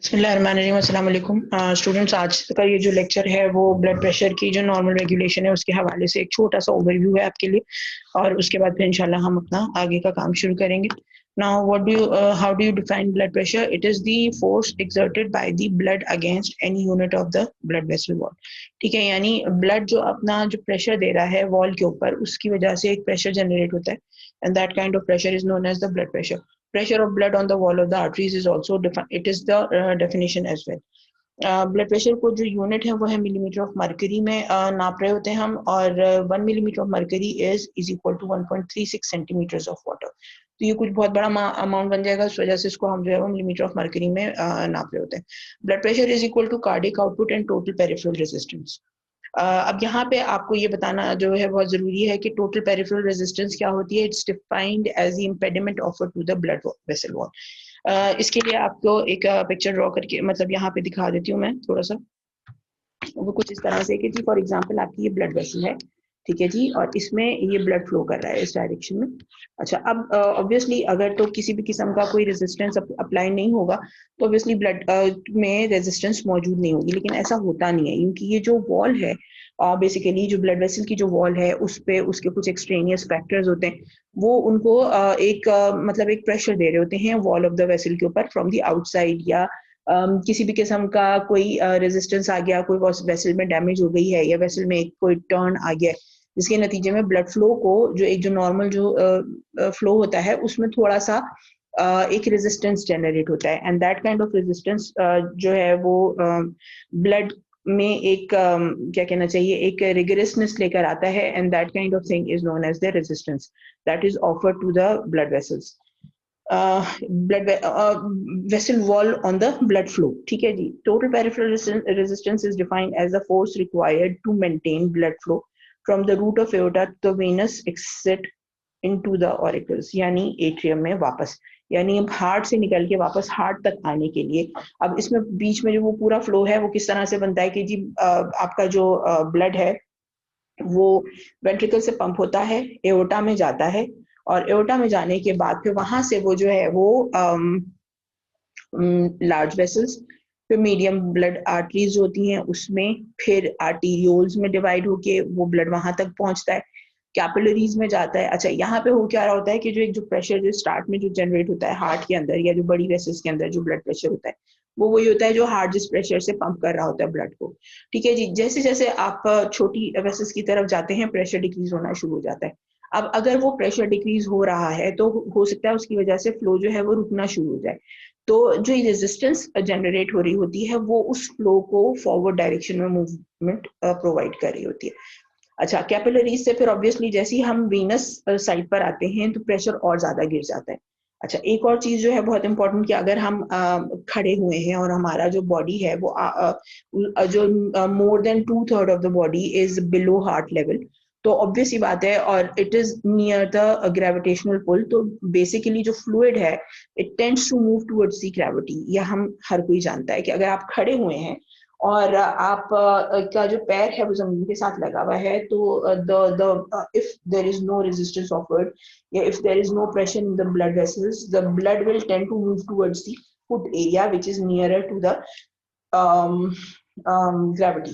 बिस्मिल्लाहिर्रहमानिर्रहीम, अस्सलाम वालेकुम। स्टूडेंट्स, आज का ये जो लेक्चर है वो ब्लड प्रेशर की जो नॉर्मल रेगुलेशन है उसके हवाले से एक छोटा सा ओवरव्यू है आपके लिए, और उसके बाद फिर इंशाल्लाह हम अपना आगे का काम शुरू करेंगे। Now how do you define blood pressure? It is the force exerted by the blood against any unit of the blood vessel wall. ठीक है, यानी ब्लड जो अपना जो प्रेशर दे रहा है वॉल के ऊपर, उसकी वजह से एक प्रेशर जनरेट होता है, and that kind of pressure is known as the blood pressure. Pressure of blood on the wall of the arteries is also it is the definition as well. Blood pressure को जो unit है वो है millimetre of mercury में नाप रहे होते हैं हम, और 1 millimetre of mercury is equal to 1.36 centimetres of water. तो ये कुछ बहुत बड़ा अमाउंट बन जाएगा, इस वजह से इसको हम जो है वो मिलीमीटर ऑफ मरकरी में नाप रहे होते हैं. Blood pressure is equal to cardiac output and total peripheral resistance. अब यहाँ पे आपको ये बताना जो है बहुत जरूरी है कि टोटल पेरिफेरल रेजिस्टेंस क्या होती है. It's defined as the impediment offer to the blood vessel wall. इसके लिए आपको एक पिक्चर ड्रॉ करके मतलब यहाँ पे दिखा देती हूँ मैं थोड़ा सा. वो कुछ इस तरह से कि जी फॉर एग्जांपल आपकी ये ब्लड वेसल है, ठीक है जी, और इसमें ये ब्लड फ्लो कर रहा है इस डायरेक्शन में. अच्छा, अब ऑब्वियसली अगर तो किसी भी किस्म का कोई रेजिस्टेंस अप्लाई नहीं होगा तो ऑब्वियसली ब्लड में रेजिस्टेंस मौजूद नहीं होगी, लेकिन ऐसा होता नहीं है क्योंकि ये जो वॉल है बेसिकली जो ब्लड वेसल की जो वॉल है उस पे उसके कुछ एक्सट्रेनियस फैक्टर्स होते हैं, वो उनको मतलब एक प्रेशर दे रहे होते हैं वॉल ऑफ द वेसल के ऊपर फ्रॉम द आउटसाइड, या किसी भी किस्म का कोई रेजिस्टेंस आ गया, कोई वेसल में डैमेज हो गई है या वेसल में कोई टर्न आ गया है, जिसके नतीजे में ब्लड फ्लो को जो एक जो नॉर्मल जो फ्लो होता है उसमें थोड़ा सा एक रेजिस्टेंस जनरेट होता है, and that kind of resistance जो है वो ब्लड में एक क्या कहना चाहिए, एक रिगरसनेस लेकर आता है, and that kind of thing is known as the resistance that is offered to the blood vessels. Blood vessel wall on the blood flow. ठीक है जी. Total peripheral resistance is defined as the force required to maintain blood flow from the root of aorta to the venous exit into the auricles, यानी atrium में वापस, यानी heart से निकल के वापस हार्ट तक आने के लिए. अब इसमें बीच में जो वो पूरा फ्लो है वो किस तरह से बनता है कि जी आपका जो ब्लड है वो वेंट्रिकल से पंप होता है, एओर्टा में जाता है, और एओर्टा में जाने के बाद फिर वहां से वो जो है वो लार्ज वेसल्स, फिर मीडियम ब्लड आर्टरीज होती हैं उसमें, फिर आर्टीरियोल्स में डिवाइड होके वो ब्लड वहां तक पहुंचता है, कैपिलरीज में जाता है. अच्छा, यहाँ पे हो क्या रहा होता है कि जो एक जो प्रेशर जो स्टार्ट में जो जनरेट होता है हार्ट के अंदर या जो बड़ी वेसल्स के अंदर जो ब्लड प्रेशर होता है वो वही होता है जो हार्ट जिस प्रेशर से पंप कर रहा होता है ब्लड को. ठीक है जी. जैसे जैसे आप छोटी वेसल्स की तरफ जाते हैं प्रेशर डिक्रीज होना शुरू हो जाता है. अब अगर वो प्रेशर डिक्रीज हो रहा है तो हो सकता है उसकी वजह से फ्लो जो है वो रुकना शुरू हो जाए. तो जो रेजिस्टेंस जनरेट हो रही होती है वो उस फ्लो को फॉरवर्ड डायरेक्शन में मूवमेंट प्रोवाइड कर रही होती है. अच्छा, कैपिलरीज से फिर ऑब्वियसली जैसे ही हम वीनस साइड पर आते हैं तो प्रेशर और ज्यादा गिर जाता है. अच्छा, एक और चीज जो है बहुत इंपॉर्टेंट कि अगर हम खड़े हुए हैं और हमारा जो बॉडी है वो जो more than 2/3 of the body is below heart level, तो ऑब्वियस ही बात है, और it is near the gravitational pull, तो बेसिकली जो फ्लूइड है it tends to move towards the gravity. यह हम हर कोई जानता है कि अगर आप खड़े हुए हैं और आप का जो पैर है वो जमीन के साथ लगा हुआ है तो the if there is no resistance offered या if there is no pressure in the blood vessels, the blood will tend to move towards the foot area which is nearer to the gravity.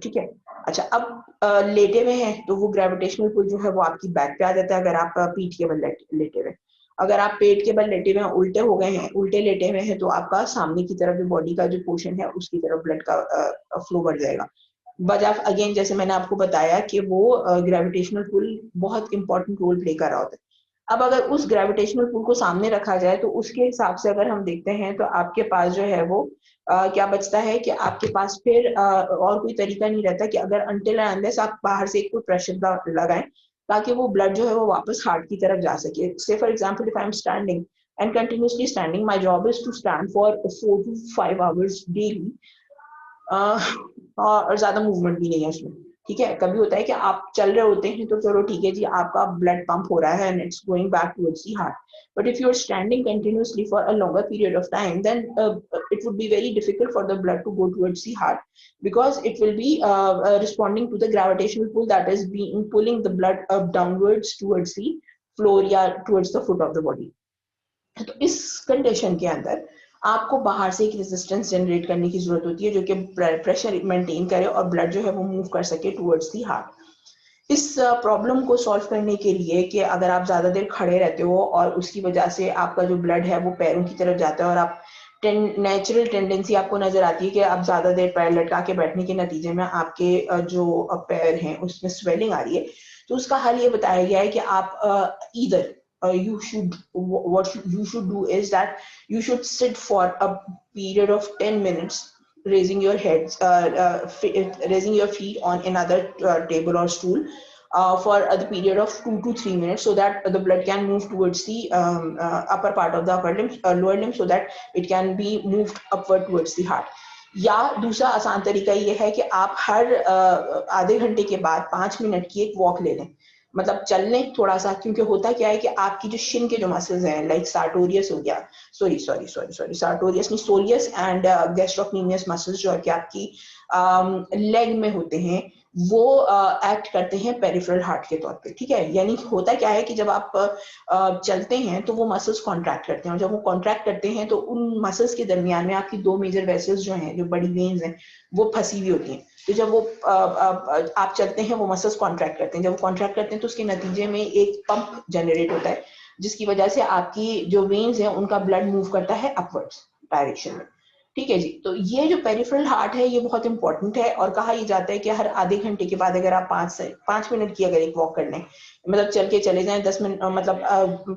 ठीक है. अच्छा, अब लेटे हुए हैं तो वो ग्रेविटेशनल पुल जो है वो आपकी बैक पे आ जाता है अगर आप पीठ के बल लेटे हुए. अगर आप पेट के बल लेटे हुए हैं, उल्टे हो गए हैं, उल्टे लेटे हुए हैं, तो आपका सामने की तरफ जो बॉडी का जो पोर्शन है उसकी तरफ ब्लड का फ्लो बढ़ जाएगा. बट आप अगेन जैसे मैंने आपको बताया कि वो ग्रेविटेशनल पुल बहुत इंपॉर्टेंट रोल प्ले कर रहा होता है. अब अगर उस ग्रेविटेशनल पुल को सामने रखा जाए तो उसके हिसाब से अगर हम देखते हैं तो आपके पास जो है वो क्या बचता है कि आपके पास फिर और कोई तरीका नहीं रहता कि अगर अनटिल एंड अनलेस आप बाहर से कोई प्रेशर लगाएं ताकि वो ब्लड जो है वो वापस हार्ट की तरफ जा सके. Say for example if I am standing and continuously standing, my job is to stand for 4 to 5 hours daily, और ज्यादा मूवमेंट भी नहीं है उसमें. ठीक है. कभी होता है कि आप चल रहे होते हैं तो चलो ठीक है जी आपका ब्लड पंप हो रहा है and it's going back towards the heart, but if you're standing continuously for a longer period of time then it would be very difficult for the blood to go towards the heart because it will be responding to the gravitational pull that is being pulling the blood up downwards towards the floor या towards the foot of the body. तो इस condition के अंदर आपको बाहर से एक resistance generate करने की जरूरत होती है जो कि प्रेशर मेंटेन करे और ब्लड जो है वो मूव कर सके टुवर्ड्स दी हार्ट। इस प्रॉब्लम को सॉल्व करने के लिए कि अगर आप ज्यादा देर खड़े रहते हो और उसकी वजह से आपका जो ब्लड है वो पैरों की तरफ जाता है और आप नेचुरल टेंडेंसी आपको नजर आती है कि आप ज्यादा देर पैर लटका के बैठने के नतीजे में आपके जो पैर हैं उसमें स्वेलिंग आ रही है, तो उसका हल ये बताया गया है कि आप इधर you should what you should do is that you should sit for a period of 10 minutes raising your heads raising your feet on another table or stool for the period of 2 to 3 minutes so that the blood can move towards the upper part of the upper limb lower limb so that it can be moved upward towards the heart। या दूसरा आसान तरीका ये है कि आप हर आधे घंटे के बाद 5 मिनट की एक वॉक ले लें, मतलब चलने थोड़ा सा, क्योंकि होता क्या है कि आपकी जो शिन के जो मसल्स हैं लाइक सार्टोरियस हो गया, सॉरी सार्टोरियस नहीं सोलियस एंड गैस्ट्रोक्नीमियस मसल्स जो है कि आपकी लेग में होते हैं, वो एक्ट करते हैं पेरिफेरल हार्ट के तौर पे, ठीक है। यानी होता क्या है कि जब आप चलते हैं तो वो मसल्स कॉन्ट्रैक्ट करते हैं और जब वो कॉन्ट्रैक्ट करते हैं तो उन मसल्स के दरमियान में आपकी दो मेजर वेसल्स जो हैं, जो बड़ी वेन्स हैं, वो फंसी हुई होती हैं। तो जब वो आप चलते हैं वो मसल्स कॉन्ट्रैक्ट करते हैं, जब वो कॉन्ट्रैक्ट करते हैं तो उसके नतीजे में एक पंप जनरेट होता है जिसकी वजह से आपकी जो वेन्स हैं उनका ब्लड मूव करता है अपवर्ड्स डायरेक्शन में, ठीक है जी। तो ये जो पेरिफेरल हार्ट है ये बहुत इंपॉर्टेंट है और कहा यह जाता है कि हर आधे घंटे के बाद अगर आप 5 मिनट की अगर एक वॉक कर लें, मतलब चल के चले जाएं 10 मिनट, मतलब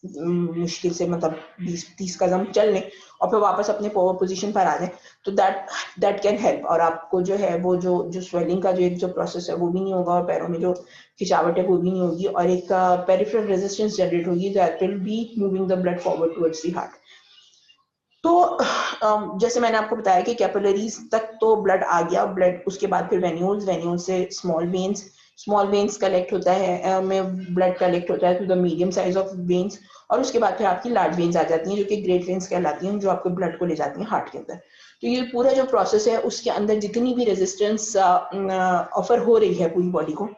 मुश्किल से मतलब 20-30 कदम चल लें और फिर वापस अपने पोजीशन पर आ जाएं, तो दैट कैन हेल्प। और आपको जो है वो जो स्वेलिंग का जो एक जो प्रोसेस है वो भी नहीं होगा और पैरों में जो खिंचावट है वो भी नहीं होगी और एक पेरिफेरल रेजिस्टेंस जनरेट होगी that will be moving the blood forward towards the heart. तो जैसे मैंने आपको बताया कि कैपिलरीज तक तो ब्लड आ गया, ब्लड उसके बाद फिर वेन्यूल्स से स्मॉल वेन्स कलेक्ट होता है में ब्लड कलेक्ट होता है to the medium size of veins और उसके बाद फिर आपकी लार्ज वेन्स आ जाती हैं जो कि ग्रेट वेन्स कहलाती हैं, जो आपके ब्लड को ले जाती हैं हार्ट के अंदर। तो ये पूरा जो प्रोसेस है उसके अंदर जितनी भी रेजिस्टेंस ऑफर हो रही है पूरी बॉडी को,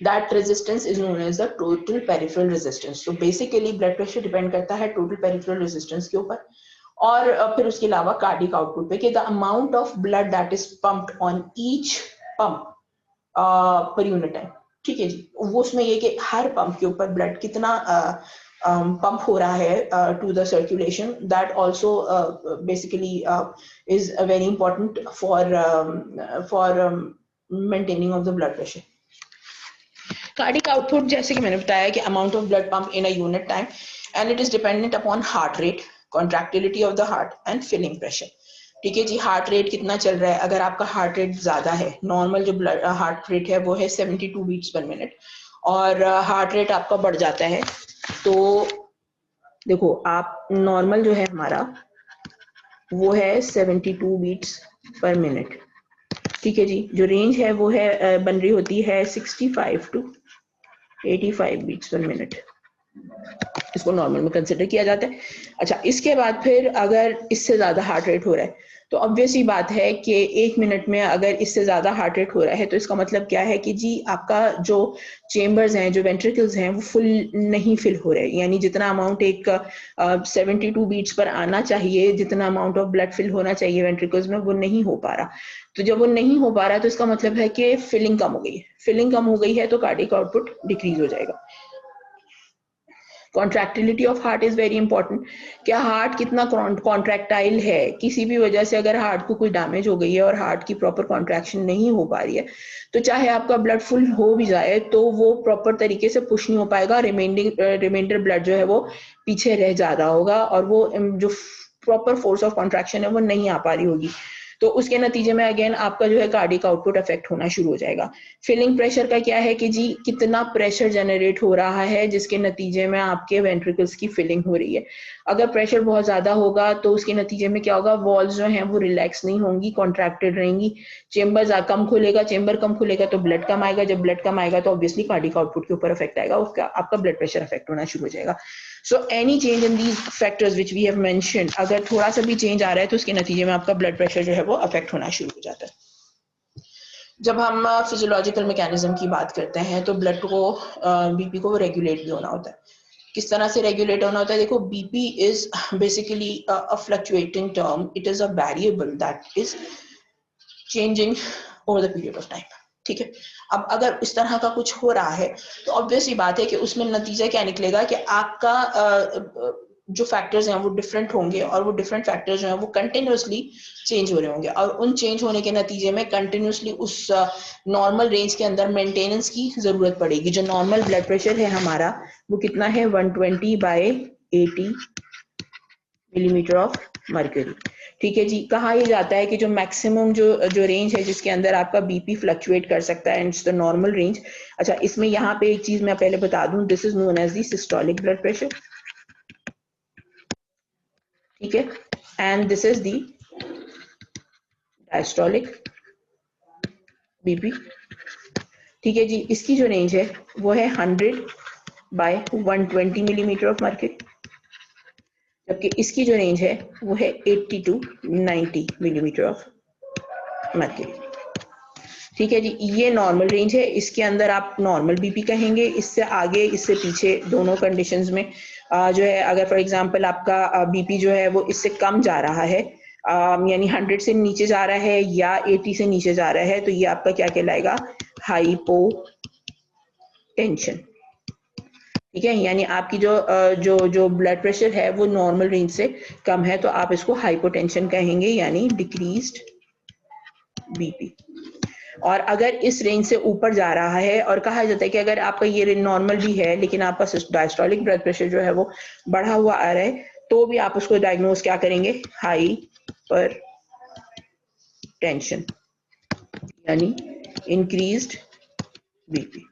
that resistance is known as the total peripheral resistance। तो बेसिकली ब्लड प्रेशर डिपेंड करता है टोटल पेरिफेरल रेजिस्टेंस के ऊपर और फिर उसके अलावा कार्डिक आउटपुट पे कि the amount of blood that is pumped on each pump per unit time, ठीक है जी। वो उसमें ये कि हर पंप के ऊपर ब्लड कितना पंप हो रहा है to the circulation, that also basically is very important for maintaining of the blood pressure. Cardiac output जैसे कि मैंने बताया कि amount of blood pump in a unit time and it is dependent upon heart rate, contractility of the heart and filling pressure, ठीक है जी। Heart rate कितना चल रहा है, अगर आपका हार्ट रेट ज्यादा है, नॉर्मल जो ब्लड हार्ट रेट है वो है 72 बीट्स पर मिनट और हार्ट रेट आपका बढ़ जाता है, तो देखो आप नॉर्मल जो है हमारा वो है 72 बीट्स पर मिनट, ठीक है जी। जो रेंज है वो है बन रही होती है 65 टू 85 बीट्स पर मिनट, इसको नॉर्मल में कंसिडर किया जाता है। अच्छा, इसके बाद फिर अगर इससे ज्यादा हार्ट रेट हो रहा है तो ऑब्वियस ही बात है कि 1 मिनट में अगर इससे ज्यादा हार्ट रेट हो रहा है तो इसका मतलब क्या है कि जी आपका जो चेम्बर्स हैं, जो वेंट्रिकल्स हैं, वो फुल नहीं फिल हो रहे, यानी जितना अमाउंट एक 72 बीट्स पर आना चाहिए, जितना अमाउंट ऑफ ब्लड फिल होना चाहिए वेंट्रिकल्स में, वो नहीं हो पा रहा। तो जब वो नहीं हो पा रहा तो इसका मतलब है कि फिलिंग कम हो गई है, फिलिंग कम हो गई है तो कार्डिक आउटपुट डिक्रीज हो जाएगा। Contractility of heart is very important, क्या हार्ट कितना कॉन्ट्रैक्टाइल है, किसी भी वजह से अगर हार्ट को कोई डैमेज हो गई है और हार्ट की प्रॉपर कॉन्ट्रैक्शन नहीं हो पा रही है तो चाहे आपका ब्लड फुल हो भी जाए तो वो प्रॉपर तरीके से पुश नहीं हो पाएगा, रिमाइंडर ब्लड जो है वो पीछे रह जा रहा होगा और वो जो प्रॉपर फोर्स ऑफ कॉन्ट्रैक्शन है वो नहीं आ पा रही होगी, तो उसके नतीजे में अगेन आपका जो है कार्डिक आउटपुट अफेक्ट होना शुरू हो जाएगा। फिलिंग प्रेशर का क्या है कि जी कितना प्रेशर जनरेट हो रहा है जिसके नतीजे में आपके वेंट्रिकल्स की फिलिंग हो रही है। अगर प्रेशर बहुत ज्यादा होगा तो उसके नतीजे में क्या होगा, वॉल्स जो हैं वो रिलैक्स नहीं होंगी, कॉन्ट्रैक्टेड रहेंगी, चेम्बर कम खुलेगा, चेम्बर कम खुलेगा तो ब्लड कम आएगा, जब ब्लड कम आएगा तो ऑब्वियसली कार्डिक आउटपुट के ऊपर अफेक्ट आएगा, उसका आपका ब्लड प्रेशर अफेक्ट होना शुरू हो जाएगा। So any change in these factors which we have mentioned, अगर थोड़ा सा भी चेंज आ रहा है तो उसके नतीजे में आपका ब्लड प्रेशर जो है वो अफेक्ट होना शुरू हो जाता है। जब हम फिजियोलॉजिकल मैकेनिज्म की बात करते हैं तो ब्लड को बीपी को रेगुलेट भी होना होता है। किस तरह से रेगुलेट होना होता है? देखो, BP is basically a fluctuating term, it is a variable that is changing over the period of time, ठीक है। अब अगर इस तरह का कुछ हो रहा है तो ऑब्वियस ही बात है कि उसमें नतीजा क्या निकलेगा कि आपका जो फैक्टर्स हैं वो डिफरेंट होंगे, और वो डिफरेंट फैक्टर्स जो हैं वो कंटिन्यूसली चेंज हो रहे होंगे, और उन चेंज होने के नतीजे में कंटिन्यूसली उस नॉर्मल रेंज के अंदर मेंटेनेंस की जरूरत पड़ेगी। जो नॉर्मल ब्लड प्रेशर है हमारा वो कितना है? 120/80 मिलीमीटर ऑफ मर्क्यूरी, ठीक है जी। कहा यह जाता है कि जो मैक्सिमम जो रेंज है जिसके अंदर आपका बीपी फ्लक्चुएट कर सकता है, इट्स द नॉर्मल रेंज। अच्छा, इसमें यहाँ पे एक चीज मैं पहले बता दूं, this is known as the systolic blood pressure, ठीक है, and this is the diastolic BP, ठीक है जी। इसकी जो रेंज है वो है 100/120 मिलीमीटर ऑफ मर्क्यूरी, जबकि इसकी जो रेंज है वो है 80 to 90 मिलीमीटर ऑफ मर्क्यूरी, ठीक है जी। ये नॉर्मल रेंज है, इसके अंदर आप नॉर्मल बीपी कहेंगे। इससे आगे इससे पीछे दोनों कंडीशंस में जो है, अगर फॉर एग्जांपल आपका बीपी जो है वो इससे कम जा रहा है, यानी 100 से नीचे जा रहा है या 80 से नीचे जा रहा है, तो ये आपका क्या कहलाएगा? हाइपोटेंशन, ठीक है। यानी आपकी जो ब्लड प्रेशर है वो नॉर्मल रेंज से कम है, तो आप इसको हाइपोटेंशन कहेंगे, यानी डिक्रीज्ड बीपी। और अगर इस रेंज से ऊपर जा रहा है, और कहा जाता है कि अगर आपका ये नॉर्मल भी है लेकिन आपका डायस्टोलिक ब्लड प्रेशर जो है वो बढ़ा हुआ आ रहा है, तो भी आप उसको डायग्नोज क्या करेंगे? हाइपरटेंशन, यानी इंक्रीज्ड बीपी।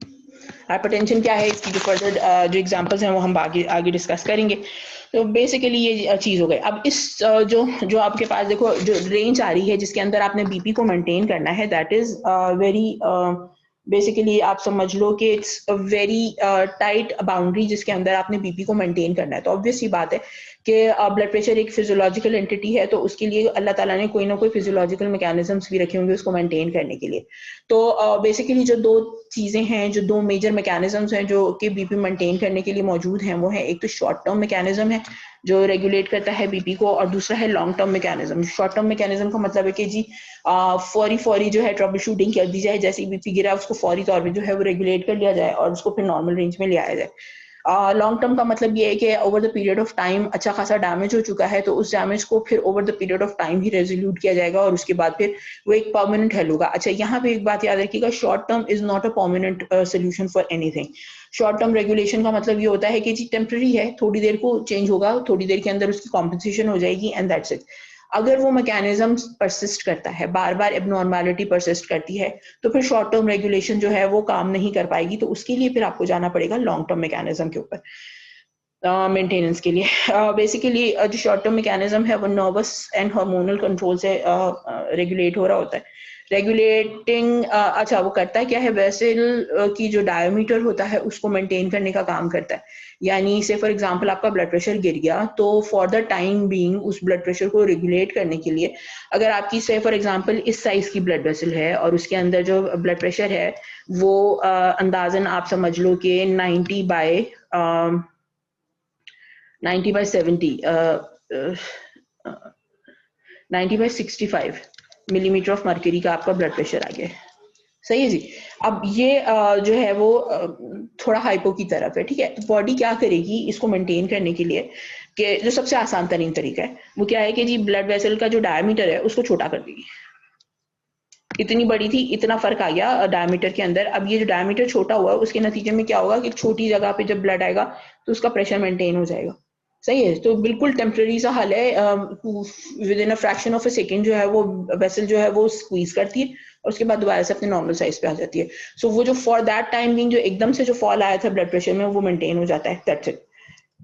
हाइपरटेंशन क्या है, इसकी जो फर्दर जो एग्जांपल्स हैं वो हम आगे डिस्कस करेंगे। तो बेसिकली ये चीज हो गई। अब इस जो आपके पास देखो जो रेंज आ रही है जिसके अंदर आपने बीपी को मेंटेन करना है, दैट इज वेरी बेसिकली आप समझ लो कि it's a very tight boundary जिसके अंदर आपने बीपी को मेंटेन करना है। तो ऑब्वियस ही बात है कि ब्लड प्रेशर एक फिजियोलॉजिकल एंटिटी है, तो उसके लिए अल्लाह ताला ने कोई ना कोई फिजियोलॉजिकल मैकेनिज्म्स भी रखे होंगे उसको मेंटेन करने के लिए। तो बेसिकली जो दो चीजें हैं, जो दो मेजर मैकेनिज्म्स हैं जो कि बीपी मेंटेन करने के लिए मौजूद हैं, वो है एक तो शॉर्ट टर्म मैकेनिज्म है जो रेगुलेट करता है बीपी को, और दूसरा है long term mechanism. Short term mechanism का मतलब है कि जी फौरी जो है ट्रबल शूटिंग कर दी जाए, जैसे बीपी गिरा उसको फौरी तौर पे जो है वो रेगुलेट कर लिया जाए और उसको फिर नॉर्मल रेंज में ले आया जाए। लॉन्ग टर्म का मतलब ये है कि over the period of time अच्छा खासा डैमेज हो चुका है, तो उस डैमेज को फिर over the period of time he resolute किया जाएगा और उसके बाद फिर वो एक परमानेंट हल होगा। अच्छा, यहाँ पे एक बात याद रखिएगा, short term is not a permanent solution for anything. Short term regulation का मतलब ये होता है कि जी टेम्पररी है, थोड़ी देर को चेंज होगा, थोड़ी देर के अंदर उसकी कॉम्पनसेशन हो जाएगी एंड दैट्स इट। अगर वो मैकेनिज्म परसिस्ट करता है, बार बार एबनॉर्मेलिटी परसिस्ट करती है, तो फिर शॉर्ट टर्म रेगुलेशन जो है वो काम नहीं कर पाएगी। तो उसके लिए फिर आपको जाना पड़ेगा लॉन्ग टर्म मैकेनिज्म के ऊपर मेंटेनेंस के लिए। बेसिकली जो शॉर्ट टर्म मैकेनिज्म है वो नर्वस एंड हार्मोनल कंट्रोल से रेगुलेट हो रहा होता है। रेगुलेटिंग अच्छा वो करता है क्या है, वेसल की जो डायमीटर होता है उसको मेंटेन करने का काम करता है। यानी से फॉर एग्जांपल आपका ब्लड प्रेशर गिर गया, तो फॉर द टाइम बीइंग उस ब्लड प्रेशर को रेगुलेट करने के लिए, अगर आपकी से फॉर एग्जांपल इस साइज की ब्लड वेसल है और उसके अंदर जो ब्लड प्रेशर है वो अंदाजन आप समझ लो कि 90/65 मिलीमीटर ऑफ मर्क्यूरी का आपका ब्लड प्रेशर आ गया है, सही है जी। अब ये जो है वो थोड़ा हाइपो की तरफ है, ठीक है। तो बॉडी क्या करेगी इसको मेंटेन करने के लिए, कि जो सबसे आसान तरीन तरीका है वो क्या है कि जी ब्लड वेसल का जो डायमीटर है उसको छोटा कर देगी। इतनी बड़ी थी, इतना फर्क आ गया डायमीटर के अंदर। अब ये जो डायमीटर छोटा हुआ है उसके नतीजे में क्या होगा कि छोटी जगह पे जब ब्लड आएगा तो उसका प्रेशर मेंटेन हो जाएगा, सही है। तो बिल्कुल टेम्पररी सा हल है, with in a fraction of a second जो है वो वेसल जो है वो स्क्वीज करती है और उसके बाद दोबारा से अपने नॉर्मल साइज पे आ जाती है। सो वो जो फॉर दैट टाइम बीइंग जो एकदम से जो फॉल आया था ब्लड प्रेशर में वो मेंटेन हो जाता है, that's it.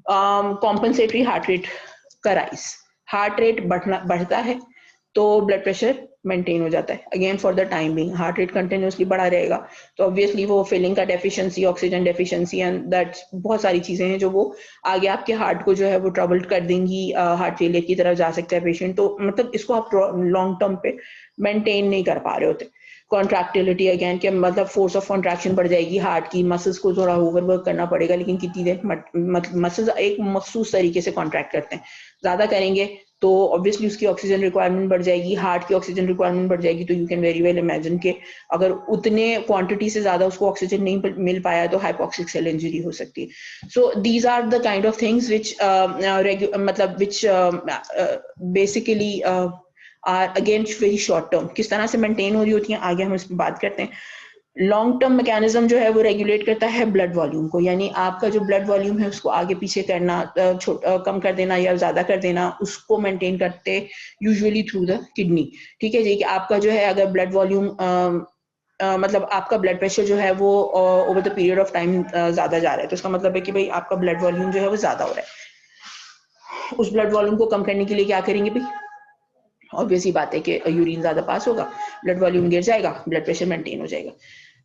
Compensatory heart rate का राइज, हार्ट रेट बढ़ता है तो ब्लड प्रेशर मेंटेन हो जाता है। Again for the time being heart rate continuously बढ़ा रहेगा तो ऑब्वियसली वो फिलिंग का deficiency, oxygen deficiency and that's बहुत सारी चीजें हैं जो वो आगे आपके हार्ट को जो है वो ट्रबल कर देंगी, हार्ट फेलियर की तरफ जा सकता है पेशेंट। तो मतलब इसको आप लॉन्ग टर्म पे मेंटेन नहीं कर पा रहे होते। कॉन्ट्रैक्टिलिटी अगेन के मतलब फोर्स ऑफ कॉन्ट्रैक्शन बढ़ जाएगी हार्ट की, मसल्स को थोड़ा ओवरवर्क करना पड़ेगा, लेकिन कितनी देर मसल्स एक मखसूस तरीके से कॉन्ट्रैक्ट करते हैं, ज़्यादा करेंगे तो ऑब्वियसली उसकी ऑक्सीजन रिक्वायरमेंट बढ़ जाएगी, हार्ट की ऑक्सीजन रिक्वायरमेंट बढ़ जाएगी, तो you can very well imagine के अगर उतने क्वांटिटी से ज़्यादा उसको ऑक्सीजन नहीं मिल पाया तो हाइपोक्सिक सेल इंजरी हो सकती है। So these are the kind of things which मतलब which basically are again very short term, किस तरह से मेंटेन हो रही होती हैं आगे हम इस पर बात करते हैं। लॉन्ग टर्म मैकेनिज्म जो है वो रेगुलेट करता है ब्लड वॉल्यूम को, यानी आपका जो ब्लड वॉल्यूम है उसको आगे पीछे करना, कम कर देना या ज्यादा कर देना, उसको मेंटेन करते यूजुअली थ्रू द किडनी। ठीक है जी, कि आपका जो है अगर ब्लड वॉल्यूम मतलब आपका ब्लड प्रेशर जो है वो over the period of time ज्यादा जा रहा है, तो इसका मतलब है कि भाई आपका ब्लड वॉल्यूम जो है वो ज्यादा हो रहा है। उस ब्लड वॉल्यूम को कम करने के लिए क्या करेंगे भाई, ऑब्वियस ही बात है कि यूरिन ज्यादा पास होगा, ब्लड वॉल्यूम गिर जाएगा, ब्लड प्रेशर मेंटेन हो जाएगा।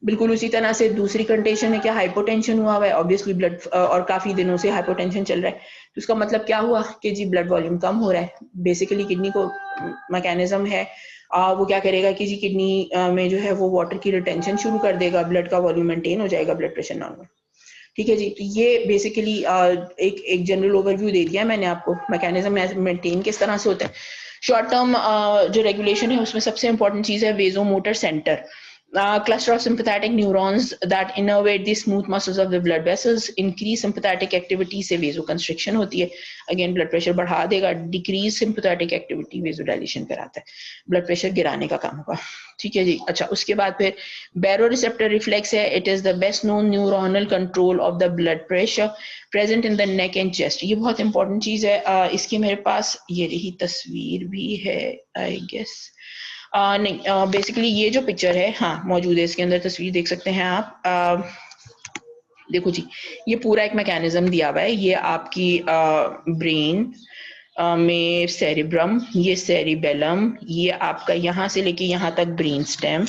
बिल्कुल उसी तरह से दूसरी कंडीशन है कि हाइपोटेंशन हुआ हुआ है, ऑब्वियसली ब्लड और काफी दिनों से हाइपोटेंशन चल रहा है, तो इसका मतलब क्या हुआ कि जी ब्लड वॉल्यूम कम हो रहा है। बेसिकली किडनी को मैकेनिज्म है वो क्या करेगा कि जी किडनी में जो है वो वाटर की रिटेंशन शुरू कर देगा, ब्लड का वॉल्यूम मेंटेन हो जाएगा, ब्लड प्रेशर नॉर्मल। ठीक है जी, तो ये बेसिकली एक जनरल ओवरव्यू दे दिया मैंने आपको, मैकेनिज्म मेंटेन किस तरह से होता है। शॉर्ट टर्म जो रेगुलेशन है उसमें सबसे इंपॉर्टेंट चीज है vasomotor centre, cluster of sympathetic neurons that innervate the smooth muscles of the blood vessels, increase sympathetic activity से vasoconstriction होती है, again blood pressure बढ़ा देगा, decrease sympathetic activity vasodilation कराता है, blood pressure गिराने का काम होगा। ठीक है जी, अच्छा उसके बाद फिर baroreceptor reflex है, it is the best known neuronal control of the blood pressure present in the neck and chest। ये बहुत इंपॉर्टेंट चीज है, इसकी मेरे पास ये रही तस्वीर भी है आई गेस, नहीं बेसिकली ये जो पिक्चर है हाँ मौजूद है इसके अंदर, तस्वीर देख सकते हैं आप। देखो जी, ये पूरा एक मैकेनिज्म दिया हुआ है, ये आपकी ब्रेन में सेरिब्रम, ये सेरिबेलम, ये आपका यहाँ से लेके यहाँ तक ब्रेन स्टेम।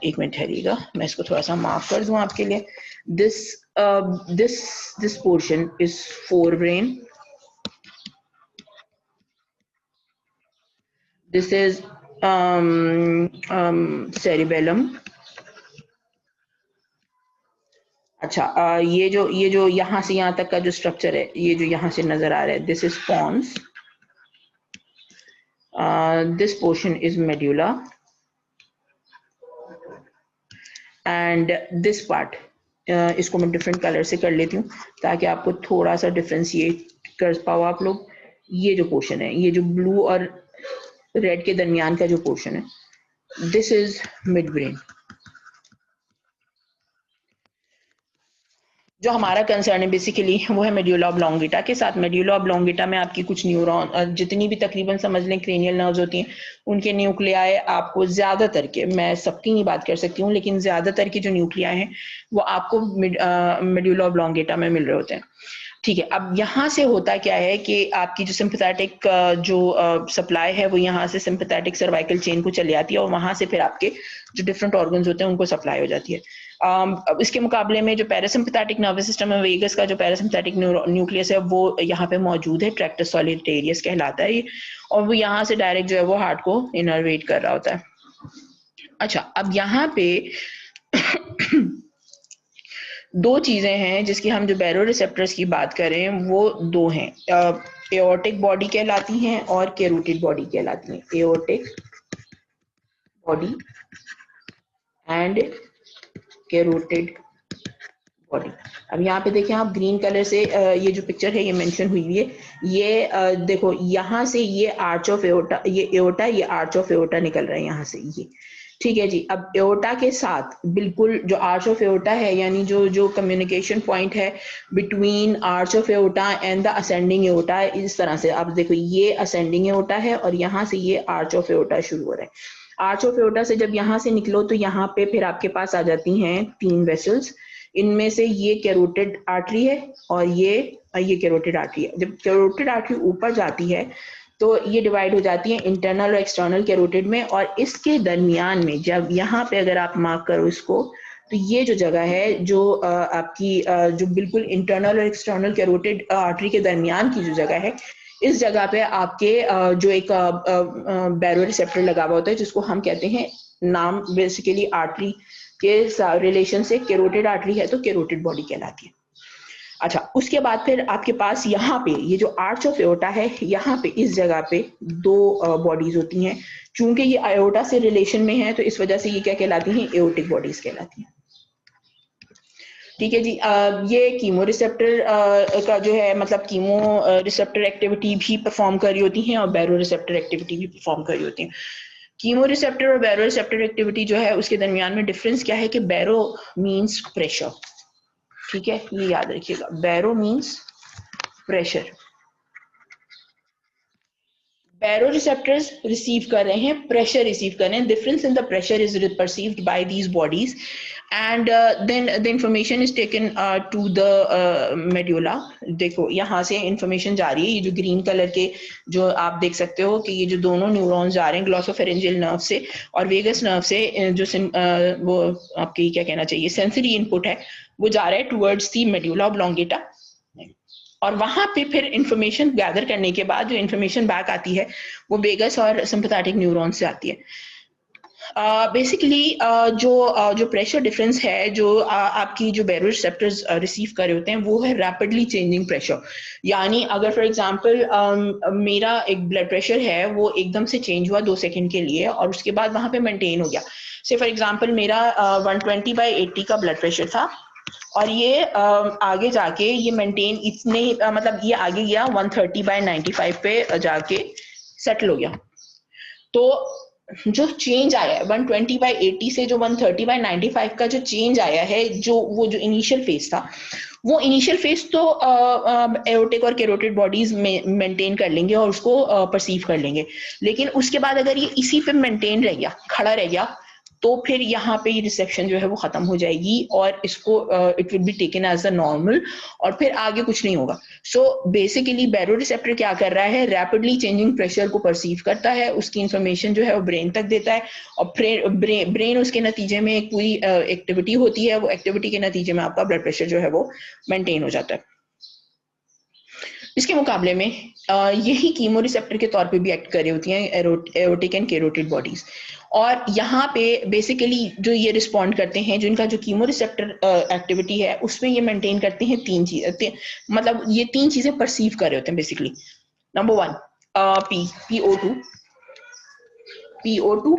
एक मिनट ठहरिएगा, मैं इसको थोड़ा सा मार्क कर दूं आपके लिए। This portion is fore brain, this is cerebellum। अच्छा ये जो यहाँ से यहाँ तक का जो स्ट्रक्चर है, ये जो यहाँ से नजर आ रहा है, this is pons, this portion is medulla and this part, इसको मैं डिफरेंट कलर से कर लेती हूँ ताकि आपको थोड़ा सा डिफ्रेंशिएट कर पाओ आप लोग। ये जो पोर्शन है, ये जो ब्लू और रेड के दरमियान का जो पोर्शन है, दिस इज मिड ब्रेन। जो हमारा कंसर्न है बेसिकली वो है मेड्यूला ऑब्लोंगेटा के साथ। मेड्यूला ऑब्लोंगेटा में आपकी कुछ न्यूरॉन, जितनी भी तकरीबन समझ लें क्रेनियल नर्व्स होती हैं, उनके न्यूक्लियाई आपको ज्यादातर के, मैं सबकी नहीं बात कर सकती हूँ, लेकिन ज्यादातर के जो न्यूक्लियाई हैं वो आपको मेड्यूला ऑब्लोंगेटा में मिल रहे होते हैं। ठीक है, अब यहाँ से होता क्या है कि आपकी जो सिंपैथेटिक जो सप्लाई है वो यहाँ से सिंपैथेटिक सर्वाइकल चेन को चली आती है और वहां से फिर आपके जो डिफरेंट ऑर्गन्स होते हैं उनको सप्लाई हो जाती है। अब इसके मुकाबले में जो पैरासिम्पैथेटिक नर्वस सिस्टम है, वेगस का जो पैरासिम्पैथेटिक न्यूक्लियस है वो यहाँ पे मौजूद है, ट्रैक्टस सॉलिटेरियस कहलाता है ये, और वो यहाँ से डायरेक्ट जो है वो हार्ट को इनर्वेट कर रहा होता है। अच्छा, अब यहाँ पे दो चीजें हैं जिसकी हम जो बैरो रिसेप्टर्स की बात करें वो दो हैं, एओर्टिक बॉडी कहलाती हैं और कैरोटिड बॉडी कहलाती हैं। Aortic body and carotid body. अब यहाँ पे देखें आप, ग्रीन कलर से ये जो पिक्चर है ये मेंशन हुई हुई है, ये देखो यहाँ से ये आर्च ऑफ एओर्टा, ये एओर्टा, ये आर्च ऑफ एओर्टा निकल रहा है यहाँ से ये। ठीक है जी, अब एओर्टा के साथ बिल्कुल जो आर्च ऑफ एओर्टा है, यानी जो कम्युनिकेशन पॉइंट है between arch of aorta and the ascending aorta, इस तरह से आप देखो ये असेंडिंग एओर्टा है और यहाँ से ये आर्च ऑफ एओर्टा शुरू हो रहा है। आर्च ऑफ एओर्टा से जब यहाँ से निकलो तो यहाँ पे फिर आपके पास आ जाती हैं तीन वेसल्स, इनमें से ये कैरोटिड आर्टरी है और ये कैरोटिड आर्टरी है। जब कैरोटिड आर्टरी ऊपर जाती है तो ये डिवाइड हो जाती है इंटरनल और एक्सटर्नल कैरोटिड में, और इसके दरमियान में जब यहाँ पे अगर आप मार्क करो इसको, तो ये जो जगह है जो आपकी जो बिल्कुल इंटरनल और एक्सटर्नल कैरोटिड आर्टरी के दरमियान की जो जगह है, इस जगह पे आपके जो एक बैरो रिसेप्टर लगा हुआ होता है, जिसको हम कहते हैं, नाम बेसिकली आर्टरी के रिलेशन से कैरोटिड आर्टरी है तो कैरोटिड बॉडी कहलाती है। अच्छा, उसके बाद फिर आपके पास यहाँ पे ये जो आर्च ऑफ एओर्टा है, यहाँ पे इस जगह पे दो बॉडीज होती हैं। चूंकि ये आयोटा से रिलेशन में है तो इस वजह से ये क्या कहलाती हैं, एओर्टिक बॉडीज कहलाती हैं। ठीक है जी। ये कीमो रिसेप्टर का जो है मतलब कीमो रिसेप्टर एक्टिविटी भी परफॉर्म कर रही होती हैं और बैरो रिसेप्टर एक्टिविटी भी परफॉर्म कर रही होती हैं। कीमो रिसेप्टर और बैरो रिसेप्टर एक्टिविटी जो है उसके दरमियान में डिफरेंस क्या है कि बैरो मींस प्रेशर। ठीक है, ये याद रखिएगा, baro means pressure. Baro receptors receive कर रहे हैं, प्रेशर रिसीव कर रहे हैं। Difference in the pressure is perceived by these bodies and then the information is taken to the medulla. देखो यहाँ से इंफॉर्मेशन जा रही है, ये जो ग्रीन कलर के जो आप देख सकते हो कि ये जो दोनों न्यूरॉन्स जा रहे हैं ग्लॉसोफेरेंजियल नर्व से और वेगस नर्व से, जो वो आपकी क्या कहना चाहिए सेंसरी इनपुट है, वो जा रहा है टुवर्ड्स दी मेड्यूला ऑब्लोंगेटा। और वहां पे फिर इंफॉर्मेशन गैदर करने के बाद जो इंफॉर्मेशन बैक आती है वो वेगस और सिंपैथेटिक न्यूरॉन से आती है। बेसिकली जो प्रेशर डिफरेंस है जो आपकी जो बैरो रिसेप्टर्स रिसीव कर रहे होते हैं वो है रैपिडली चेंजिंग प्रेशर। यानी अगर फॉर एग्जांपल मेरा एक ब्लड प्रेशर है वो एकदम से चेंज हुआ 2 सेकंड के लिए और उसके बाद वहां पे मेंटेन हो गया। से फॉर एग्जांपल मेरा 120/80 का ब्लड प्रेशर था और ये आगे जाके ये मेंटेन इतने मतलब ये आगे गया 130/95 पे जाके सेटल हो गया। तो जो चेंज आया है 120/80 से जो 130/95 का जो चेंज आया है, जो वो जो इनिशियल फेज था, वो इनिशियल फेज तो एओर्टिक और कैरोटिड बॉडीज मेंटेन कर लेंगे और उसको परसीव कर लेंगे। लेकिन उसके बाद अगर ये इसी पे मेंटेन रह गया, खड़ा रह गया, तो फिर यहाँ पे रिसेप्शन जो है वो खत्म हो जाएगी और इसको it will be taken as a normal और फिर आगे कुछ नहीं होगा। सो बेसिकली बैरो रिसेप्टर क्या कर रहा है, रैपिडली चेंजिंग प्रेशर को परसीव करता है, उसकी इंफॉर्मेशन जो है वो ब्रेन तक देता है और ब्रेन उसके नतीजे में एक पूरी एक्टिविटी होती है, वो एक्टिविटी के नतीजे में आपका ब्लड प्रेशर जो है वो मेंटेन हो जाता है। इसके मुकाबले में यही कीमो रिसेप्टर के तौर पे भी एक्ट कर रही होती हैं एओर्टिक एंड कैरोटिड बॉडीज। और यहाँ पे बेसिकली जो ये रिस्पॉन्ड करते हैं, जो इनका जो कीमो रिसेप्टर एक्टिविटी है उसमें ये मेंटेन करते हैं तीन चीजें, मतलब ये तीन चीजें परसीव कर रहे होते हैं basically. Number 1 PO2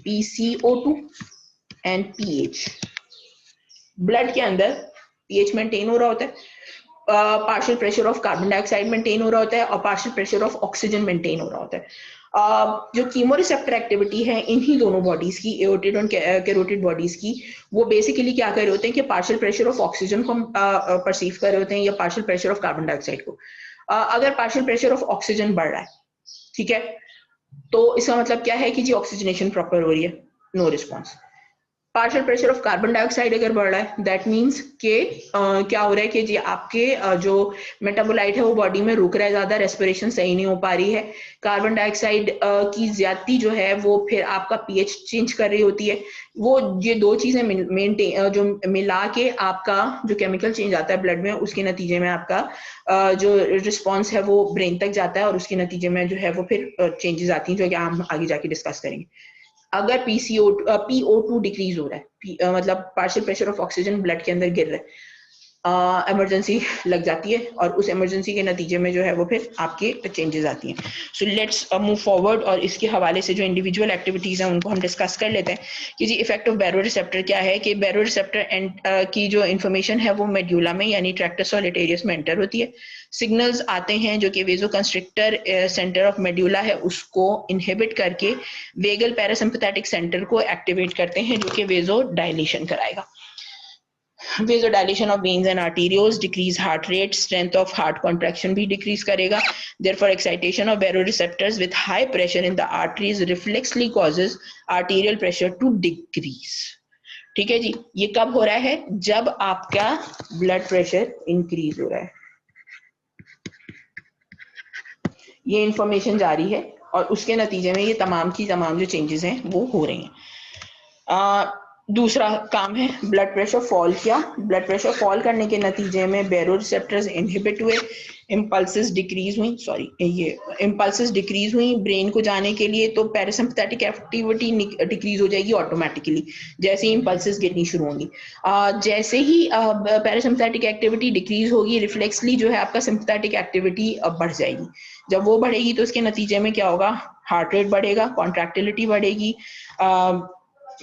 PCO2 and pH। Blood के अंदर pH मेंटेन हो रहा होता है, partial pressure of carbon dioxide maintain हो रहा होता है और partial pressure of oxygen maintain हो रहा होता है। जो कीमो रिसेप्टर एक्टिविटी है इन्हीं दोनों बॉडीज की, एओर्टिड और कैरोटिड बॉडीज की, वो बेसिकली क्या कर रहे होते हैं कि पार्शियल प्रेशर ऑफ ऑक्सीजन को परसीव कर रहे होते हैं या partial pressure of carbon dioxide को। अगर पार्शियल प्रेशर ऑफ ऑक्सीजन बढ़ रहा है, ठीक है, तो इसका मतलब क्या है कि जी ऑक्सीजनेशन प्रॉपर हो रही है, no response. Partial pressure of carbon dioxide अगर बढ़ रहा है, दैट मीन्स के क्या हो रहा है कि जी आपके जो मेटाबोलाइट है वो बॉडी में रुक रहा है, ज्यादा रेस्पिरेशन सही नहीं हो पा रही है। कार्बन डाइऑक्साइड की ज्यादती जो है वो फिर आपका पीएच चेंज कर रही होती है। वो ये दो चीजें मेंटेन जो मिला के आपका जो केमिकल चेंज आता है ब्लड में, उसके नतीजे में आपका जो रिस्पॉन्स है वो ब्रेन तक जाता है और उसके नतीजे में जो है वो फिर चेंजेस आती हैं जो कि हम आगे जाके डिस्कस करेंगे। अगर PO2 डिक्रीज हो रहा है, मतलब partial pressure of oxygen blood के अंदर गिर रहा है, इमरजेंसी लग जाती है और उस इमरजेंसी के नतीजे में जो है वो फिर आपके चेंजेस आती हैं। सो लेट्स मूव फॉरवर्ड और इसके हवाले से जो इंडिविजुअल एक्टिविटीज हैं उनको हम डिस्कस कर लेते हैं कि जी इफेक्ट ऑफ बैरो रिसेप्टर क्या है। कि बैरो रिसेप्टर की जो इन्फॉर्मेशन है वो मेड्यूला में यानी ट्रैक्टस सोलिटेरियस में एंटर होती है। सिग्नल्स आते हैं जो कि वेजोकंस्ट्रिक्टर सेंटर ऑफ मेड्यूला है उसको इनहिबिट करके वेगल पैरासिम्पैथेटिक सेंटर को एक्टिवेट करते हैं जो कि वेजो डायलेशन कराएगा। Vasodilation of veins and arterioles, decrease heart rate, strength of heart contraction भी decrease करेगा। Therefore, excitation of baroreceptors with high pressure in the arteries reflexly causes arterial pressure to decrease। ठीक है जी, ये कब हो रहा है? जब आपका ब्लड प्रेशर इंक्रीज हो रहा है, ये इंफॉर्मेशन जारी है और उसके नतीजे में ये तमाम की तमाम जो चेंजेस हैं वो हो रहे हैं। दूसरा काम है ब्लड प्रेशर फॉल किया। ब्लड प्रेशर फॉल करने के नतीजे में बैरो रिसेप्टर्स इनहिबिट हुए, इम्पल्सेस डिक्रीज हुई, सॉरी ये इम्पल्सेस डिक्रीज हुई ब्रेन को जाने के लिए, तो पैरासिम्पथेटिक एक्टिविटी डिक्रीज हो जाएगी ऑटोमेटिकली जैसे ही इम्पल्सेस गिरनी शुरू होंगी। जैसे ही पैरासिम्पथेटिक एक्टिविटी डिक्रीज होगी, रिफ्लेक्सली जो है आपका सिम्पथेटिक एक्टिविटी बढ़ जाएगी। जब वो बढ़ेगी तो उसके नतीजे में क्या होगा, हार्ट रेट बढ़ेगा, कॉन्ट्रैक्टिलिटी बढ़ेगी,